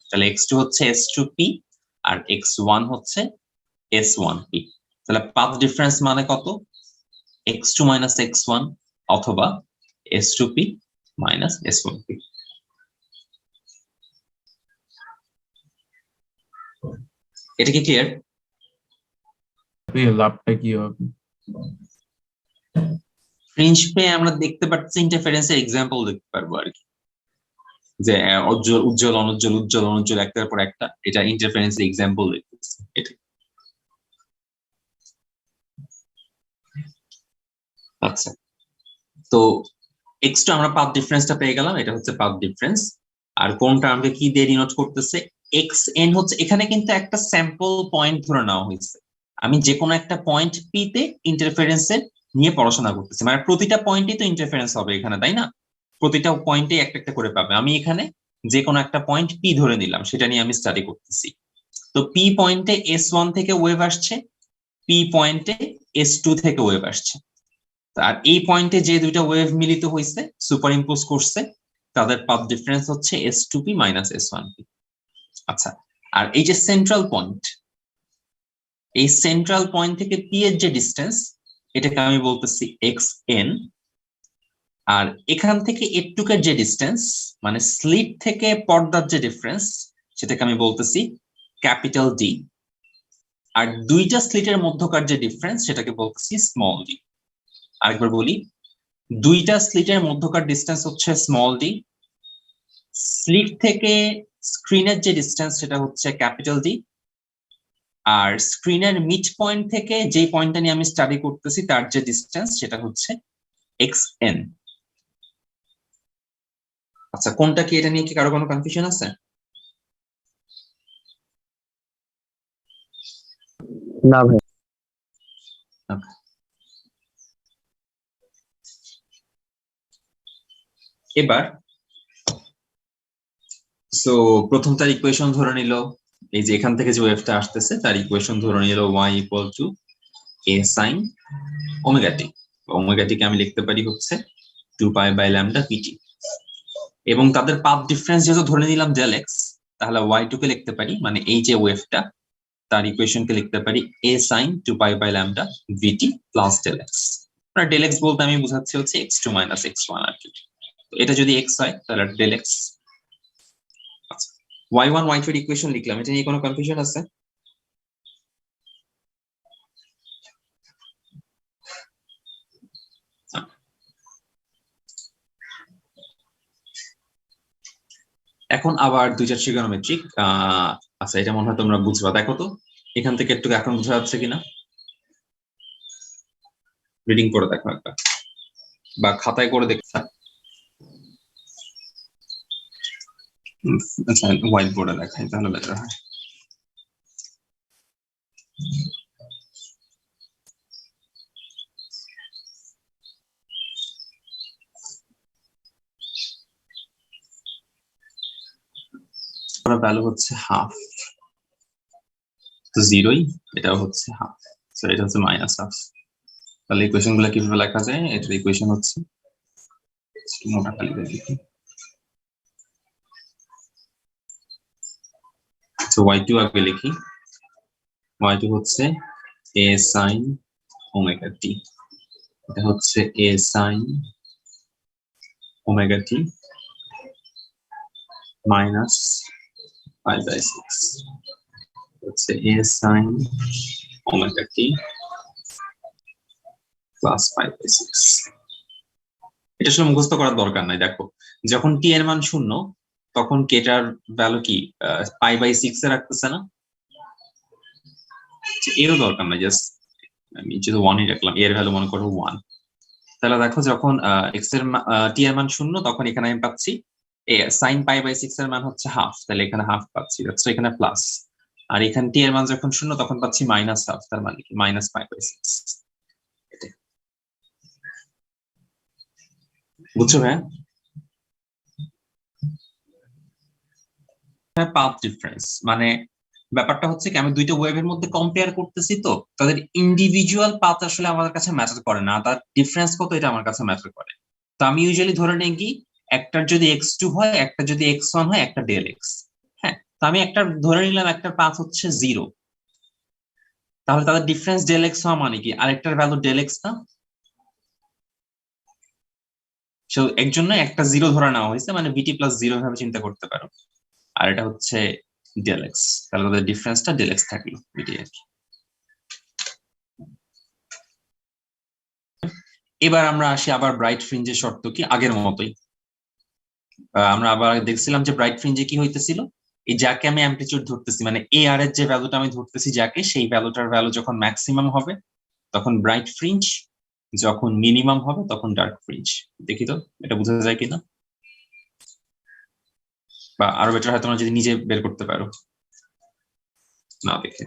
তাহলে x2 হচ্ছে S2P আর x1 হচ্ছে S1P। তাহলে পাথ ডিফারেন্স মানে কত? x2 মাইনাস x1 অথবা S2P মাইনাস S1P। এটা কি ক্লিয়ার? লাভটা কি হবে? ফ্রিঞ্জ পেয়ে আমরা দেখতে পাচ্ছি ইন্টারফারেন্সের এক্সাম্পল দেখতে পারবো আর কি, যে উজ্জ্বল উজ্জ্বল অনুজ্জ্বল উজ্জ্বল অনুজ্জ্বল একটার পর একটা, এটা ইন্টারফারেন্সের এক্সাম্পল দেখতেছি। এটা আচ্ছা, তো x2 আমরা পাথ ডিফারেন্সটা পেয়ে গেলাম, এটা হচ্ছে পাথ ডিফারেন্স। আর কোনটা আমাকে কি দিয়ে ডিনোট করতেছে? xn হচ্ছে, এখানে কিন্তু একটা স্যাম্পল পয়েন্ট ধরে নেওয়া হয়েছে। আমি যে কোনো একটা পয়েন্ট পি তে ইন্টারফারেন্সের নিয়ে পড়াশোনা করতেছি, মানে প্রতিটা পয়েন্টে তো ইন্টারফারেন্স হবে এখানে, তাই না? প্রতিটা পয়েন্টে একটা একটা করে পাবে। আমি এখানে যে কোনো একটা পয়েন্ট পি ধরে নিলাম, সেটা নিয়ে আমি স্টাডি করতেছি। তো পি পয়েন্টে S1 থেকে ওয়েভ আসছে, পি পয়েন্টে S2 থেকে ওয়েভ আসছে। আর এই পয়েন্টে যে দুইটা ওয়েভ মিলিত হয়েছে, সুপার ইম্পোজ করছে, তাদের পাথ ডিফারেন্স হচ্ছে S2P মাইনাস S1P। আচ্ছা, আর এই যে সেন্ট্রাল পয়েন্ট, এই সেন্ট্রাল পয়েন্ট থেকে পি এর যে ডিস্টেন্স, এটাকে আমি বলতেছি xn। আর এখান থেকে এটুকের যে ডিস্টেন্স, মানে স্লিট থেকে পর্দার যে ডিফারেন্স, সেটাকে আমি বলতেছি ক্যাপিটাল ডি। আর দুইটা স্লিটের মধ্যকার যে ডিফারেন্স, সেটাকে বলতেছি স্মল ডি। আরেকবার বলি, দুইটা স্লিটের মধ্যকার ডিস্টেন্স হচ্ছে স্মল ডি, স্লিট থেকে স্ক্রিনের যে ডিস্টেন্স সেটা হচ্ছে ক্যাপিটাল ডি, আর স্ক্রিনের মিড পয়েন্ট থেকে যে পয়েন্টটা নিয়ে আমি স্টাডি করতেছি তার যে ডিস্টেন্স সেটা হচ্ছে xn। আচ্ছা, কোনটা কি, এটা নিয়ে কি কারো কোনো কনফিউশন আছে? না ভাই। এবার সো প্রথম তার ইকুয়েশন ধরে নিল, এই যে এখান থেকে যে ওয়েভটা আসতেছে তার ইকুয়েশন ধরে নিল y equal to a sin omega T. Omega T কে আমি লিখতে পারি হচ্ছে 2 পাই বাই ল্যামডা pt, এবং তাদের পাথ ডিফারেন্স যেহেতু ধরে নিলাম ডেল x, তাহলে y2 কে লিখতে পারি, মানে এই যে ওয়েভটা তার ইকুয়েশন কে লিখতে পারি a sin 2 pi by lambda vt plus del x। মানে ডেল x বলতে আমি বোঝাচ্ছি হচ্ছে x2 মাইনাস x1 আর কি। তো এটা যদি x হয় তাহলে ডেল x। y1 y2 এর ইকুয়েশন লিখলাম, এটা নিয়ে কোনো কনফিউশন আছে? এখন আবার দুইটা ট্রিগোনোমেট্রিক, আচ্ছা এটা মনে হয় তোমরা বুঝবা, দেখো তো এখান থেকে একটু এখন বোঝা যাচ্ছে কিনা, রিডিং করে দেখো একটা বা খাতায় করে দেখো। আচ্ছা হোয়াইট বোর্ডে দেখাই তাহলে বেটার হয়। ভ্যালু হচ্ছে হাফ, তো জিরোই, এটা হচ্ছে হাফ, সো এটা হচ্ছে মাইনাস হাফ। তাহলে ইকুয়েশন গুলো কিভাবে লেখা যায়? এটার ইকুয়েশন হচ্ছে মোটা খালি লিখি, তো y2 আগে লিখি, y2 হচ্ছে a sin ওমেগা t, এটা হচ্ছে a sin omega t minus pi by 6 হচ্ছে a sin omega t plus pi by 6। এটা আসলে মুখস্থ করার দরকার নাই। দেখো যখন t এর মান 0 তখন কেটার ভ্যালু কি পাই বাই 6 এ রাখতেছে না? এরও দরকার নাই, জাস্ট আমি যেহেতু 1 ই রাখলাম, এর ভ্যালু মনে করো 1। তাহলে দেখো যখন x এর t এর মান 0 তখন এখানে আমি পাচ্ছি sin পাই বাই 6 এর মান হচ্ছে হাফ, তাহলে এখানে হাফ পাচ্ছি, দ্যাটস এখানে প্লাস। আর এখানে t এর মান যখন 0 তখন পাচ্ছি মাইনাস হাফ, তার মানে কি মাইনাস পাই বাই 6। বুঝছো ভাই? পাথ ডিফারেন্স মানে ব্যাপারটা হচ্ছে কি, আমি দুইটা ওয়েভের মধ্যে কম্পেয়ার করতেছি, তো তাদের ইন্ডিভিজুয়াল পাথ আসলে আমাদের কাছে ম্যাটার করে না, তার ডিফারেন্স কত এটা আমার কাছে ম্যাটার করে। তো আমি ইউজুয়ালি ধরে নেই কি, একটার যদি x2 হয়, একটা যদি x1 হয়, একটা ডেল এক্স। হ্যাঁ, তো আমি একটা ধরে নিলাম একটার পাথ হচ্ছে 0, তাহলে তাদের ডিফারেন্স ডেল এক্স হওয়া মানে কি আরেকটার ভ্যালু ডেল এক্স না? সো এর জন্য একটা 0 ধরে নেওয়া হয়েছে, মানে বিটি প্লাস 0 ভাবে চিন্তা করতে পারো। আর এটা হচ্ছে ডেল এক্স, তাহলে তাদের ডিফারেন্সটা ডেল এক্স থাকলো বিটি এর। এবার আমরা আসি আবার ব্রাইট ফ্রিঞ্জের শর্ত কি আগের মতোই। আমরা আবার দেখছিলাম যে ব্রাইট ফ্রিঞ্জে কি হইতেছিল, এই যাকে আমি অ্যামপ্লিটিউড ধরতেছি, মানে এ আর এর যে ভ্যালুটা আমি ধরতেছি যাকে, সেই ভ্যালুটার ভ্যালু যখন ম্যাক্সিমাম হবে তখন ব্রাইট ফ্রিঞ্জ, যখন মিনিমাম হবে তখন ডার্ক ফ্রিঞ্জ। দেখি তো এটা বোঝা যায় কিনা, বা আরো বেটার হয় তোমরা যদি নিজে বের করতে পারো না দেখে।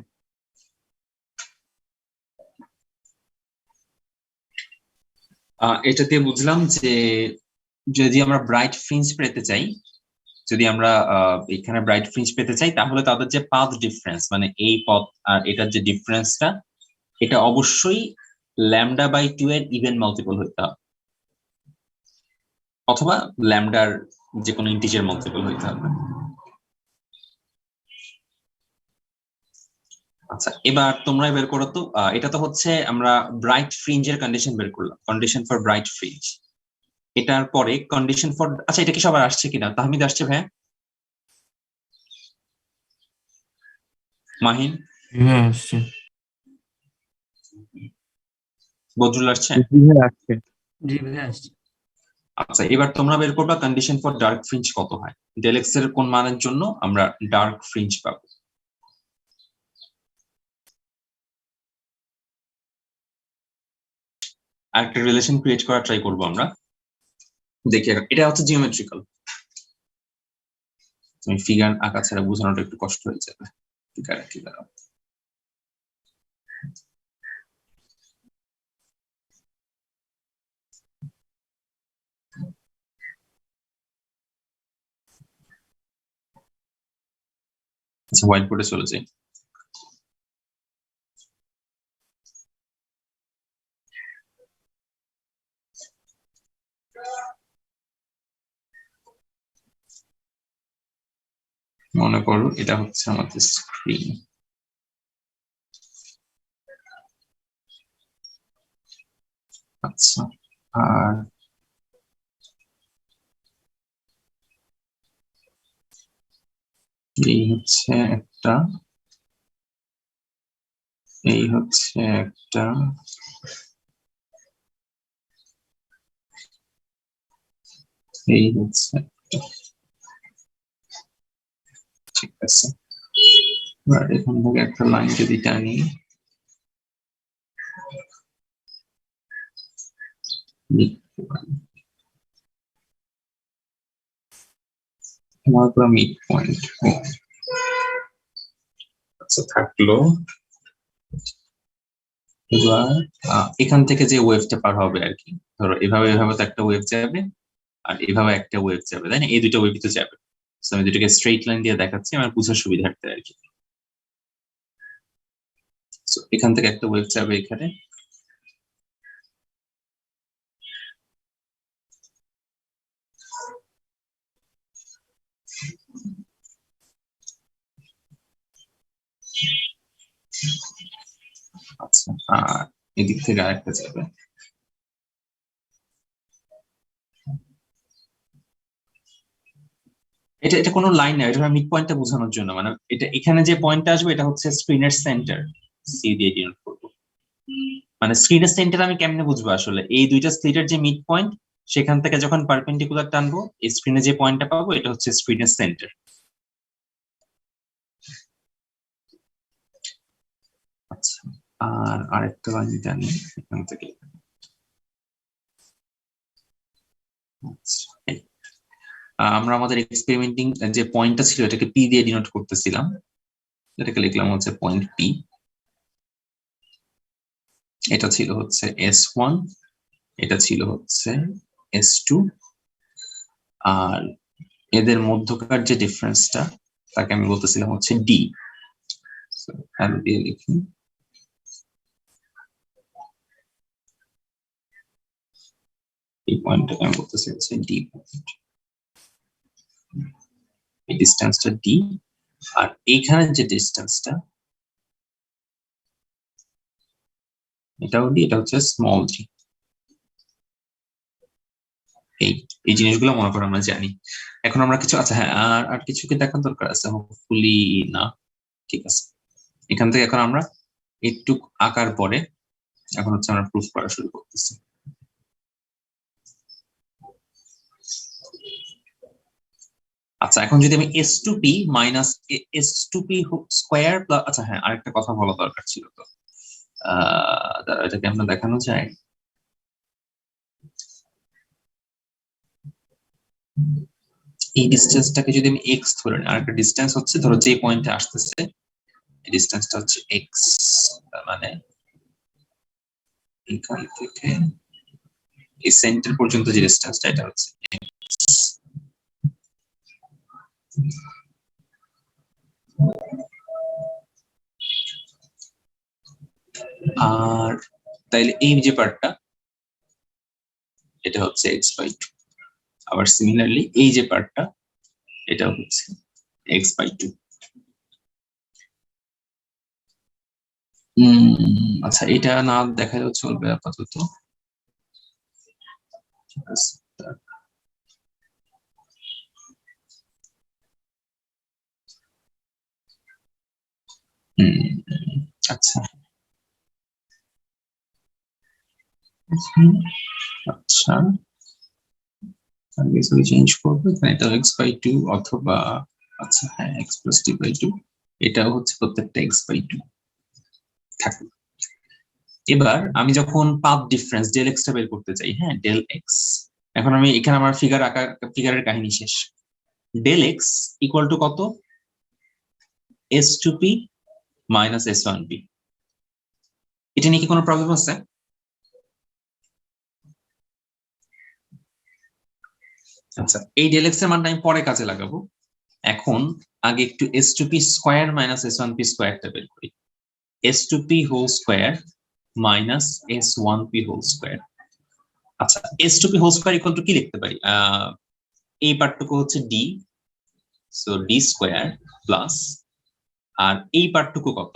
এটা দিয়ে বুঝলাম যে যদি আমরা ব্রাইট ফ্রিঞ্জ পেতে চাই, যদি আমরা এখানে ব্রাইট ফ্রিঞ্জ পেতে চাই, তাহলে তাদের যে পাথ ডিফারেন্স, মানে এই পথ আর এটার যে ডিফারেন্সটা, এটা অবশ্যই λ/2 এর ইভেন মাল্টিপল হইতে হবে, অথবা ল্যামডার যে কোনো ইন্টিজার মাল্টিপল হইতে হবে। আচ্ছা এবার তোমরা বের করো তো, এটা তো হচ্ছে আমরা ব্রাইট ফ্রিঞ্জের কন্ডিশন বের করলাম, কন্ডিশন ফর ব্রাইট ফ্রিঞ্জ। এটার পরে কন্ডিশন ফর, আচ্ছা এটা কি সবার আসছে কিনা? তাহমিদ আসছে ভাইয়া? মাহিন? হ্যাঁ আসছে। বদরুল আসছে? আসছে। জি ভাইয়া আসছে। আচ্ছা এবার তোমরা বের করবা কন্ডিশন ফর ডার্ক ফ্রিঞ্জ কত হয়, ডেল এক্স এর কোন মানের জন্য আমরা ডার্ক ফ্রিঞ্জ পাবো। আরেকটা রিলেশন ক্রিয়েট করা ট্রাই করবো আমরা, দেখি এটা হচ্ছে জিওমেট্রিক্যাল, তুমি ফিগার আঁকা ছাড়া বোঝানোটা একটু কষ্ট হয়ে যাবে। ফিগার আঁকি দাঁড়াও। আচ্ছা হোয়াইট বোর্ডে চলে যাই। মনে করো এটা হচ্ছে আমাদের স্ক্রিন, আচ্ছা আর এই হচ্ছে একটা, এই হচ্ছে একটা, এই হচ্ছে একটা। ঠিক আছে, এবার এখান থেকে একটা লাইন যদি টানি, লিখতে পারি মিড পয়েন্ট আচ্ছা থাকলো। এবার এখান থেকে যে ওয়েভটা পার হবে আর কি, ধরো এভাবে এভাবে তো একটা ওয়েভ যাবে আর এভাবে একটা ওয়েভ যাবে, তাই না? এই দুটো ওয়েভই তো যাবে। আমি দুটোকে স্ট্রেইট লাইন দিয়ে দেখাচ্ছি আমার বুঝার সুবিধার্থে আর কি। এখান থেকে একটা ওয়েভ যাবে এখানে, আচ্ছা, আর এদিক থেকে আরেকটা যাবে। এটা এটা কোনো লাইন না, এটা মিড পয়েন্টটা বোঝানোর জন্য, মানে এটা এখানে যে পয়েন্টটা আসবে এটা হচ্ছে স্ক্রিনের সেন্টার, সি দিয়ে ডিনোট করবো। মানে স্ক্রিনের সেন্টার আমি কেমনে বুঝবো আসলে? এই দুইটা স্লিটের যে মিড পয়েন্ট, সেখান থেকে যখন পারপেন্ডিকুলার টানবো এই স্ক্রিনে যে পয়েন্টটা পাবো এটা হচ্ছে স্ক্রিনের সেন্টার। আচ্ছা, আর আরেকটা লাইন টানি এখান থেকে। আচ্ছা, আমরা আমাদের এক্সপেরিমেন্টিং যে পয়েন্টটা ছিল এটাকে পি দিয়ে ডিনোট করতেছিলাম, এটাকে লিখলাম হচ্ছে পয়েন্ট পি। এটা ছিল হচ্ছে S1, এটা ছিল হচ্ছে S2, আর এদের মধ্যকার যে ডিফারেন্সটা তাকে আমি বলতেছিলাম হচ্ছে ডি। দিয়ে লিখি এই পয়েন্টটাকে আমি বলতেছি হচ্ছে ডি পয়েন্ট, এই ডিস্টেন্সটা ডি। আর এইখানে যে ডিস্টেন্সটা এটাও ডি, এটা হচ্ছে স্মল ডি। এই এই জিনিসগুলো মনে করে আমরা জানি। এখন আমরা কিছু, আচ্ছা হ্যাঁ, আর আর কিছু কি দেখার দরকার আছে? হোপফুলি না, ঠিক আছে। এখান থেকে এখন আমরা একটু আঁকার পরে এখন হচ্ছে আমরা প্রুফ করা শুরু করতেছি। আচ্ছা, এখন যদি আমি S2P minus S2P square plus, আচ্ছা হ্যাঁ আরেকটা কথা বলা দরকার ছিল তো, এটাকে আমরা দেখানো যায়। এই ডিস্টেন্সটাকে যদি আমি এক্স ধরে নিই, আরেকটা ডিস্টেন্স হচ্ছে ধরো যে পয়েন্টে আসতেছে এই ডিস্টেন্সটা হচ্ছে এক্স, তার মানে এখান থেকে এই সেন্টার পর্যন্ত যে ডিস্টেন্সটা এটা হচ্ছে এক্স। আর তাইলে এই যে পার্টটা এটা হচ্ছে x/2, আবার সিমিলারলি এই যে পার্টটা এটা হচ্ছে x/2। আচ্ছা, এটা না দেখালেও চলবে আপাতত, ঠিক আছে। আচ্ছা আচ্ছা, আগে চেঞ্জ করবো, এখানে এটা x/2 অথবা আচ্ছা হ্যাঁ x+t/2, এটাও হচ্ছে প্রত্যেকটা x/2 থাকে। এবার আমি যখন পাথ ডিফারেন্স ডেল এক্সটা বের করতে চাই, হ্যাঁ ডেল এক্স, এখন আমি এখানে আমার ফিগারের কাহিনী শেষ। ডেল এক্স ইকুয়াল টু কত? S2P minus S1P। এটা নিয়ে কি কোনো প্রবলেম আছে? আচ্ছা, এই ডেল এক্স এর মানটা আমি পরে কাজে লাগাবো, এখন আগে একটু S2P স্কোয়ার মাইনাস S1P স্কোয়ারটা বের করি। S2P whole square minus S1P whole square. আচ্ছা, S2P whole square equal to কি লিখতে পারি? এই পার্টটুকু হচ্ছে D, so D square plus, আর এই পার্টটুকু কত?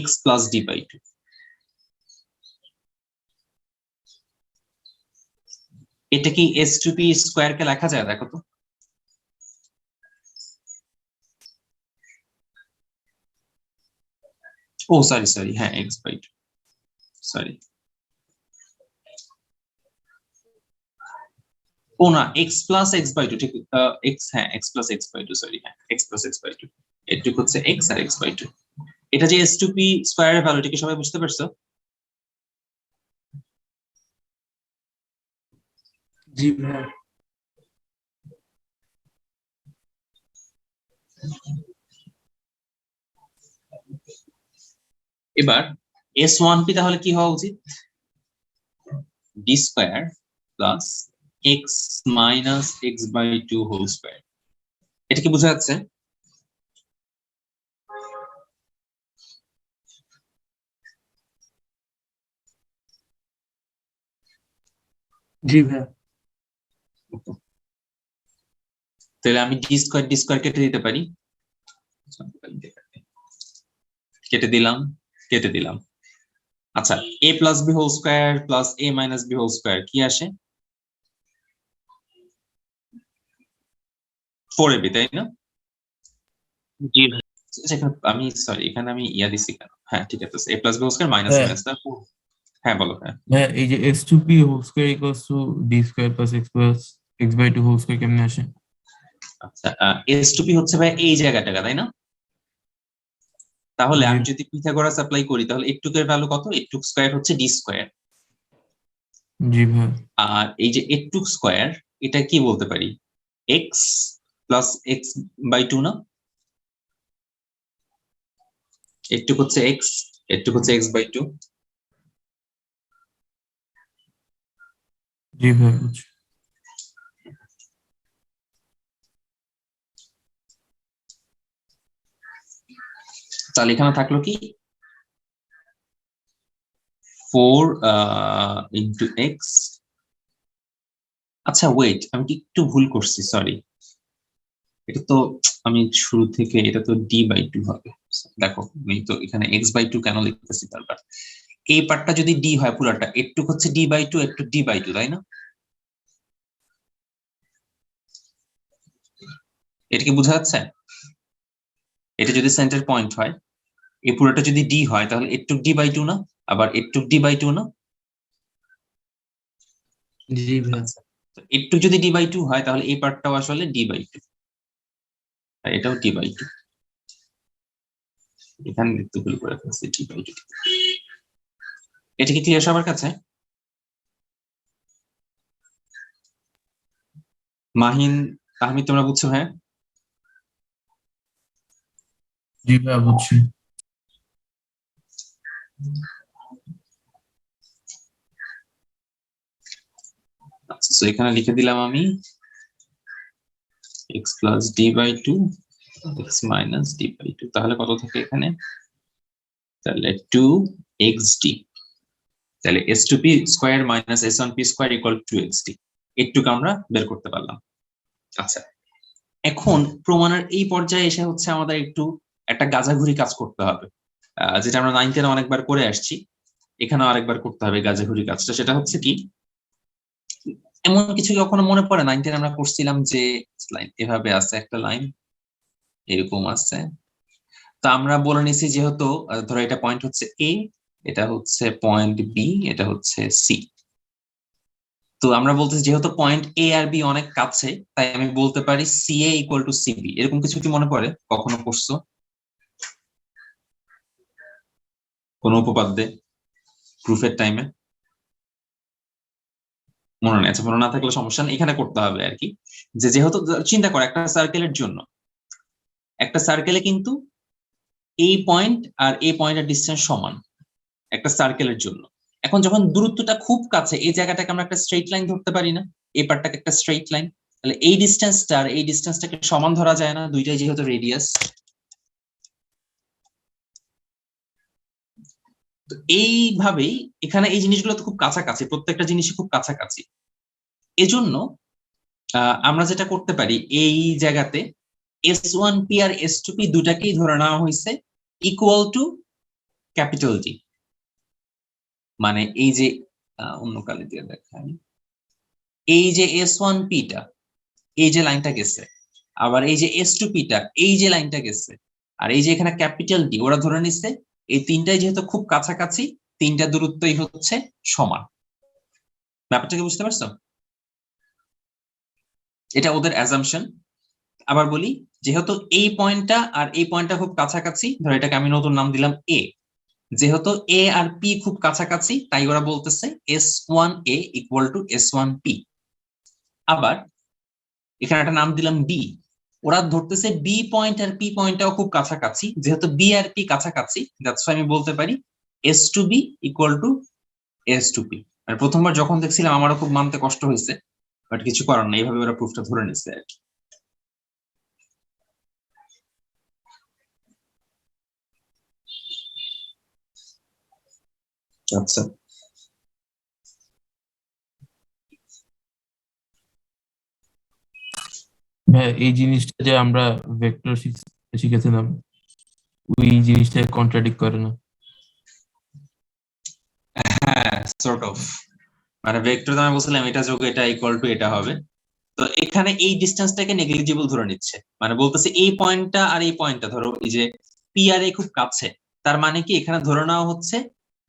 x+d/2। এটা কি S2P স্কোয়ার কে লেখা যায়? দেখো তো। ও সরি সরি, হ্যাঁ x/2, সরি। ও না, x+x/2, ঠিক x, হ্যাঁ x+x/2, সরি হ্যাঁ x+x/2, এটুকু হচ্ছে x আর x/2। এটা যে S2P স্কয়ারের ভ্যালু, এটা কি সবাই বুঝতে পারছো? জি ভাই। এবার S1P তাহলে কি হওয়া উচিত? d square plus x minus x/2 whole square. এটা কি বোঝা যাচ্ছে? জি ভাইয়া। তাহলে আমি d স্কয়ার কেটে দিতে পারি, কেটে দিলাম। আচ্ছা, a plus b whole square plus a minus b whole square কি আসে? 4ab, তাই না? জি ভাই। আমি সরি, এখানে আমি ইয়া দিছি কেন? হ্যাঁ ঠিক আছে, a plus b whole square minus হ্যাঁ। মাইনাস টা। হ্যাঁ বলো। হ্যাঁ হ্যাঁ, এই যে s2p whole square equals to d square plus x/2 whole square কেমনে আসে? আচ্ছা, s2p হচ্ছে ভাই এই জায়গাটা, তাই না? তাহলে জি। আমি যদি পিথাগোরাস অ্যাপ্লাই করি তাহলে a2 এর ভ্যালু কত? a2 স্কয়ার হচ্ছে d স্কয়ার। জি ভাইয়া। আর এই যে a2 স্কয়ার, এটা কি বলতে পারি? x প্লাস x/2 না? a2 হচ্ছে x, a2 হচ্ছে x/2। জি ভাইয়া বুঝছি। তাহলে এখানে থাকলো কি 4 ইন্টু x। আচ্ছা ওয়েট, আমি কি একটু ভুল করছি, সরি। এটা তো আমি শুরু থেকে, এটা তো d/2 হবে। দেখো আমি তো এখানে x/2 কেন লিখতেছি বারবার। এই পার্টটা যদি d হয় পুরোটা, একটু হচ্ছে d/2, একটু d/2, তাই না? এটা কি বোঝা যাচ্ছে? এটা যদি সেন্টার পয়েন্ট হয়, এই পুরোটা যদি d হয় তাহলে একটু d/2 না? আবার একটু d/2 না? জি ভাইয়া। আচ্ছা, তো একটু যদি d/2 হয় তাহলে এই পার্টটাও আসলে d/2, আর এটাও d/2। এখানে লিখতে ভুল করে ফেলছি d/2। এটা কি ক্লিয়ার সবার কাছে? মাহিন, তাহমিদ, তোমরা বুঝছো? হ্যাঁ জি ভাইয়া বুঝছি। আচ্ছা, তো এখানে লিখে দিলাম আমি x plus d/2 x minus d/2, তাহলে কত থাকে এখানে? তাহলে 2xd। তাহলে s2p square minus s1p square equal 2xd। একটুকু আমরা বের করতে পারলাম। আচ্ছা, এখন প্রমাণের এই পর্যায়ে এসে হচ্ছে আমাদের একটু একটা গাঁজাঘুরি কাজ করতে হবে, যেটা আমরা 9 10 অনেকবার করে আসছি, এখানেও আরেকবার করতে হবে গাঁজাঘুরি কাজটা। সেটা হচ্ছে কি, এমন কিছু কখনো মনে পড়ে 9 10 আমরা করছিলাম যে লাইন এভাবে আছে, একটা লাইন এরকম আছে। তো আমরা বলে নিছি যেহেতু ধরো এটা পয়েন্ট হচ্ছে এ, এটা হচ্ছে পয়েন্ট বি, এটা হচ্ছে সি। তো আমরা বলতেছি যেহেতু পয়েন্ট এ আর বি অনেক কাছে, তাই আমি বলতে পারি C A equal to CB. এরকম কিছু কি মনে পড়ে? কখনো করছো কোন উপপাদ্যে প্রুফের টাইমে? মনে নেই? আচ্ছা, মনে না থাকলে সমস্যা নেই, এখানে করতে হবে আর কি। যে যেহেতু চিন্তা করো একটা সার্কেলের জন্য, একটা সার্কেলে কিন্তু এই পয়েন্ট আর এই পয়েন্টের ডিসটেন্স সমান একটা সার্কেলের জন্য। এখন যখন দূরত্বটা খুব কাছে, এই জায়গাটাকে আমরা একটা স্ট্রেইট লাইন ধরতে পারি না? এই পার্টটাকে একটা স্ট্রেইট লাইন, তাহলে এই ডিসটেন্সটা আর এই ডিসটেন্সটাকে সমান ধরা যায় না? দুইটাই যেহেতু রেডিয়াস। তো এইভাবেই এখানে এই জিনিসগুলো তো খুব কাছাকাছি, প্রত্যেকটা জিনিসই খুব কাছাকাছি। এজন্য আমরা যেটা করতে পারি, এই জায়গাতে s1p আর s2p দুটাকেই ধরে নেওয়া হয়েছে ইকুয়াল টু ক্যাপিটাল ডি। মানে এই যে অন্য কালে দিয়ে দেখাই, এই যে s1p টা এই যে লাইনটা গেছে, আবার এই যে s2p টা এই যে লাইনটা গেছে, আর এই যে এখানে ক্যাপিটাল ডি, ওরা ধরে নিচ্ছে এই তিনটাই যেহেতু খুব কাছাকাছি, তিনটা দূরত্বই হচ্ছে সমান। ব্যাপারটাকে বুঝতে পারছো? এটা ওদের অ্যাজাম্পশন। আবার বলি, যেহেতু এই পয়েন্টটা আর এই পয়েন্টটা খুব কাছাকাছি, ধর এটাকে আমি নতুন নাম দিলাম এ, যেহেতু এ আর পি খুব কাছাকাছি, তাই ওরা বলতেছে s1a ইকুয়াল টু s1p। আবার এখানে একটা নাম দিলাম বি, ওরা ধরতেছে বি পয়েন্ট আর পি পয়েন্টটাও খুব কাছাকাছি, যেহেতু বি আর পি কাছাকাছি দ্যাটস আমি বলতে পারি S two B equal to S two P. আর প্রথমবার যখন দেখছিলাম আমারও খুব মানতে কষ্ট হয়েছে, বাট কিছু করার নেই, এইভাবে ওরা প্রুফটা ধরে নিচ্ছে আর কি। আচ্ছা হ্যাঁ, এই জিনিসটা যে আমরা ভেক্টর শিখেছিলাম ওই জিনিসটা কন্ট্রাডিক্ট করে না। হ্যাঁ সর্ট অফ, মানে ভেক্টর আমি বলছিলাম এটা যোগ এটা ইকুয়াল টু এটা হবে, তো এখানে এই ডিসটেন্সটাকে নেগলিজিবল ধরে নিচ্ছে, মানে বলতেছে এই পয়েন্টটা আর এই পয়েন্টটা ধরো এই যে পি আর এ খুব কাছে, তার মানে কি এখানে ধরে নেওয়া হচ্ছে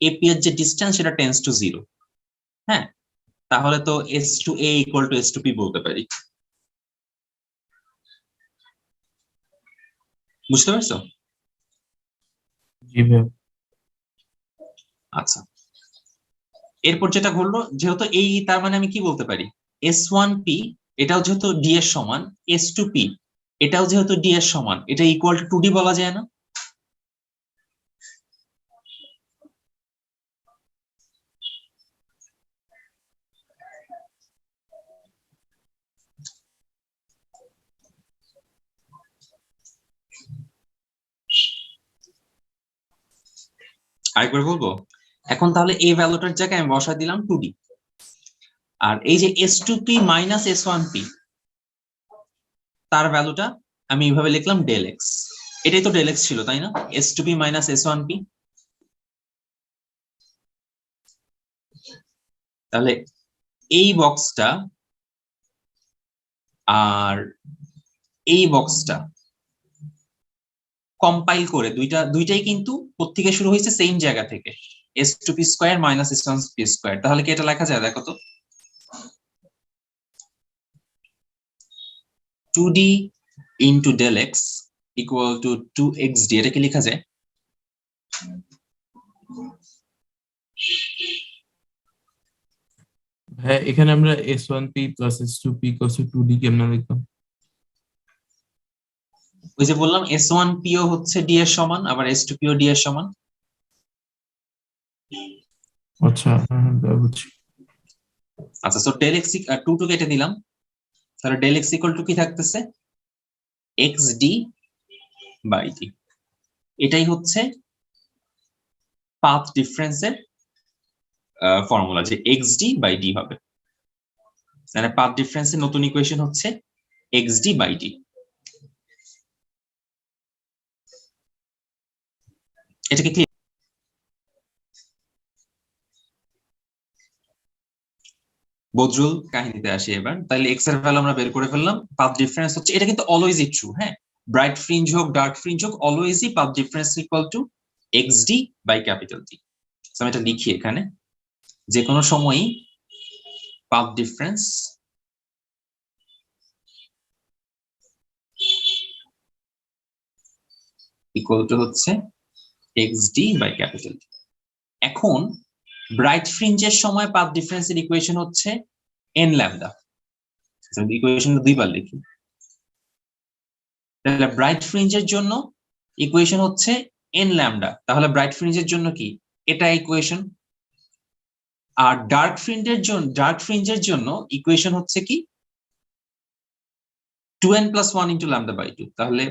এপি এর যে ডিসটেন্স সেটা টেন্স টু জিরো। হ্যাঁ, তাহলে তো S two A equal to S two P বলতে পারি। বুঝতে পারছো? জি ভাই। আচ্ছা, এরপর যেটা ঘটলো, যেহেতু এই তার মানে আমি কি বলতে পারি এস ওয়ান পি এটাও যেহেতু ডি এর সমান, এস টু পি এটাও যেহেতু ডি এর সমান, এটা ইকুয়াল টু ডি বলা যায় না? আরেকবার বলবো, এখন তাহলে এই ভ্যালুটার জায়গায় আমি বসা দিলাম টু ডি, আর এই যে S two P minus S one P তার ভ্যালুটা আমি এইভাবে লিখলাম ডেল এক্স। এটাই তো ডেল এক্স ছিল তাই না, S two P minus S one P. তাহলে এই বক্সটা আর এই বক্সটা কম্পাইল করে দুইটাই কিন্তু কোত্থেকে শুরু হয়েছে, সেম জায়গা থেকে, S two P square minus S one P square. তাহলে কি এটা লেখা যায়? দেখো তো, two D into del X equal to two X D, এটা কি লেখা যায়? হ্যাঁ, এখানে আমরা s1p plus s2p equals to 2d কেমনে লিখতাম? ওই যে বললাম এস ওয়ান পিও হচ্ছে ডি এর সমান, আবার এস টু পিও ডি এর সমান। আচ্ছা, হ্যাঁ, বুঝছি। আচ্ছা, তো ডেল এক্স টু টু কেটে দিলাম, তাহলে ডেল এক্স ইকুয়াল টু কি থাকতেছে, এক্স ডি বাই ডি। এটাই হচ্ছে পাথ ডিফারেন্সের ফর্মুলা, যে এক্স ডি বাই ডি হবে, মানে পাথ ডিফারেন্সের নতুন ইকুয়েশন হচ্ছে এক্স ডি বাই ডি। এটাকে ক্লিয়ার? বদরুল কাহিনীতে আসি এবার। তাহলে এক্স এর ভ্যালু আমরা বের করে ফেললাম, পাথ ডিফারেন্স হচ্ছে, এটা কিন্তু অলওয়েজই ট্রু। হ্যাঁ, ব্রাইট ফ্রিঞ্জ হোক ডার্ক ফ্রিঞ্জ হোক, অলওয়েজই path difference equal to X D by capital D. আমি এটা লিখি এখানে, যে কোনো সময়ই পাথ ডিফারেন্স ইকুয়াল টু হচ্ছে X D by capital D. এখন ব্রাইট ফ্রিঞ্জের সময় পাথ ডিফারেন্সের ইকুয়েশন হচ্ছে এন ল্যামডা। ইকুয়েশনটা দুইবার লিখি, তাহলে ব্রাইট ফ্রিঞ্জের জন্য ইকুয়েশন হচ্ছে এন ল্যামডা, তাহলে ব্রাইট ফ্রিঞ্জের জন্য কি এটা ইকুয়েশন। আর ডার্ক ফ্রিঞ্জের জন্য ইকুয়েশন হচ্ছে কি 2n plus 1 into lambda by 2। তাহলে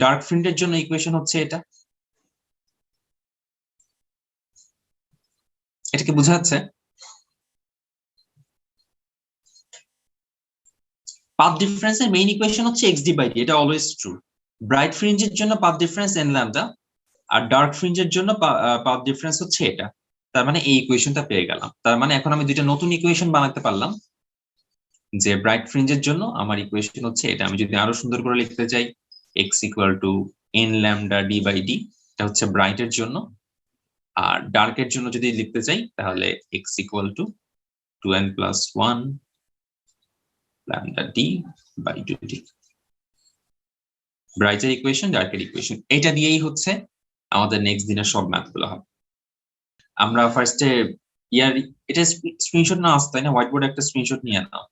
ডার্ক ফ্রিঞ্জের জন্য ইকুয়েশন হচ্ছে এটা। এটা কি বোঝা যাচ্ছে? পাথ ডিফারেন্সের মেইন ইকুয়েশন হচ্ছে এক্স ডি বাই ডি, এটা অলওয়েজ ট্রু। ব্রাইট ফ্রিঞ্জের জন্য পাথ ডিফারেন্স এন ল্যামডা, আর ডার্ক ফ্রিঞ্জের জন্য পাথ ডিফারেন্স হচ্ছে এটা। তার মানে এই ইকুয়েশনটা পেয়ে গেলাম। তার মানে এখন আমি দুইটা নতুন ইকুয়েশন বানাতে পারলাম, যে ব্রাইট ফ্রিঞ্জের জন্য আমার ইকুয়েশন হচ্ছে এটা। আমি যদি আরো সুন্দর করে লিখতে চাই, X equal to N lambda D by D, এটা হচ্ছে ব্রাইটের জন্য। আর ডার্কের জন্য যদি লিখতে চাই, তাহলে X equal to 2n plus 1 lambda D by 2d। ব্রাইটের ইকুয়েশন, ডার্কের ইকুয়েশন, এটা দিয়েই হচ্ছে আমাদের নেক্সট দিনের সব ম্যাথ গুলো হবে। আমরা ফার্স্টে ইয়ার এটা স্ক্রিনশট না আসতে, তাই না? হোয়াইট বোর্ডে একটা স্ক্রিনশট নিয়ে নাও।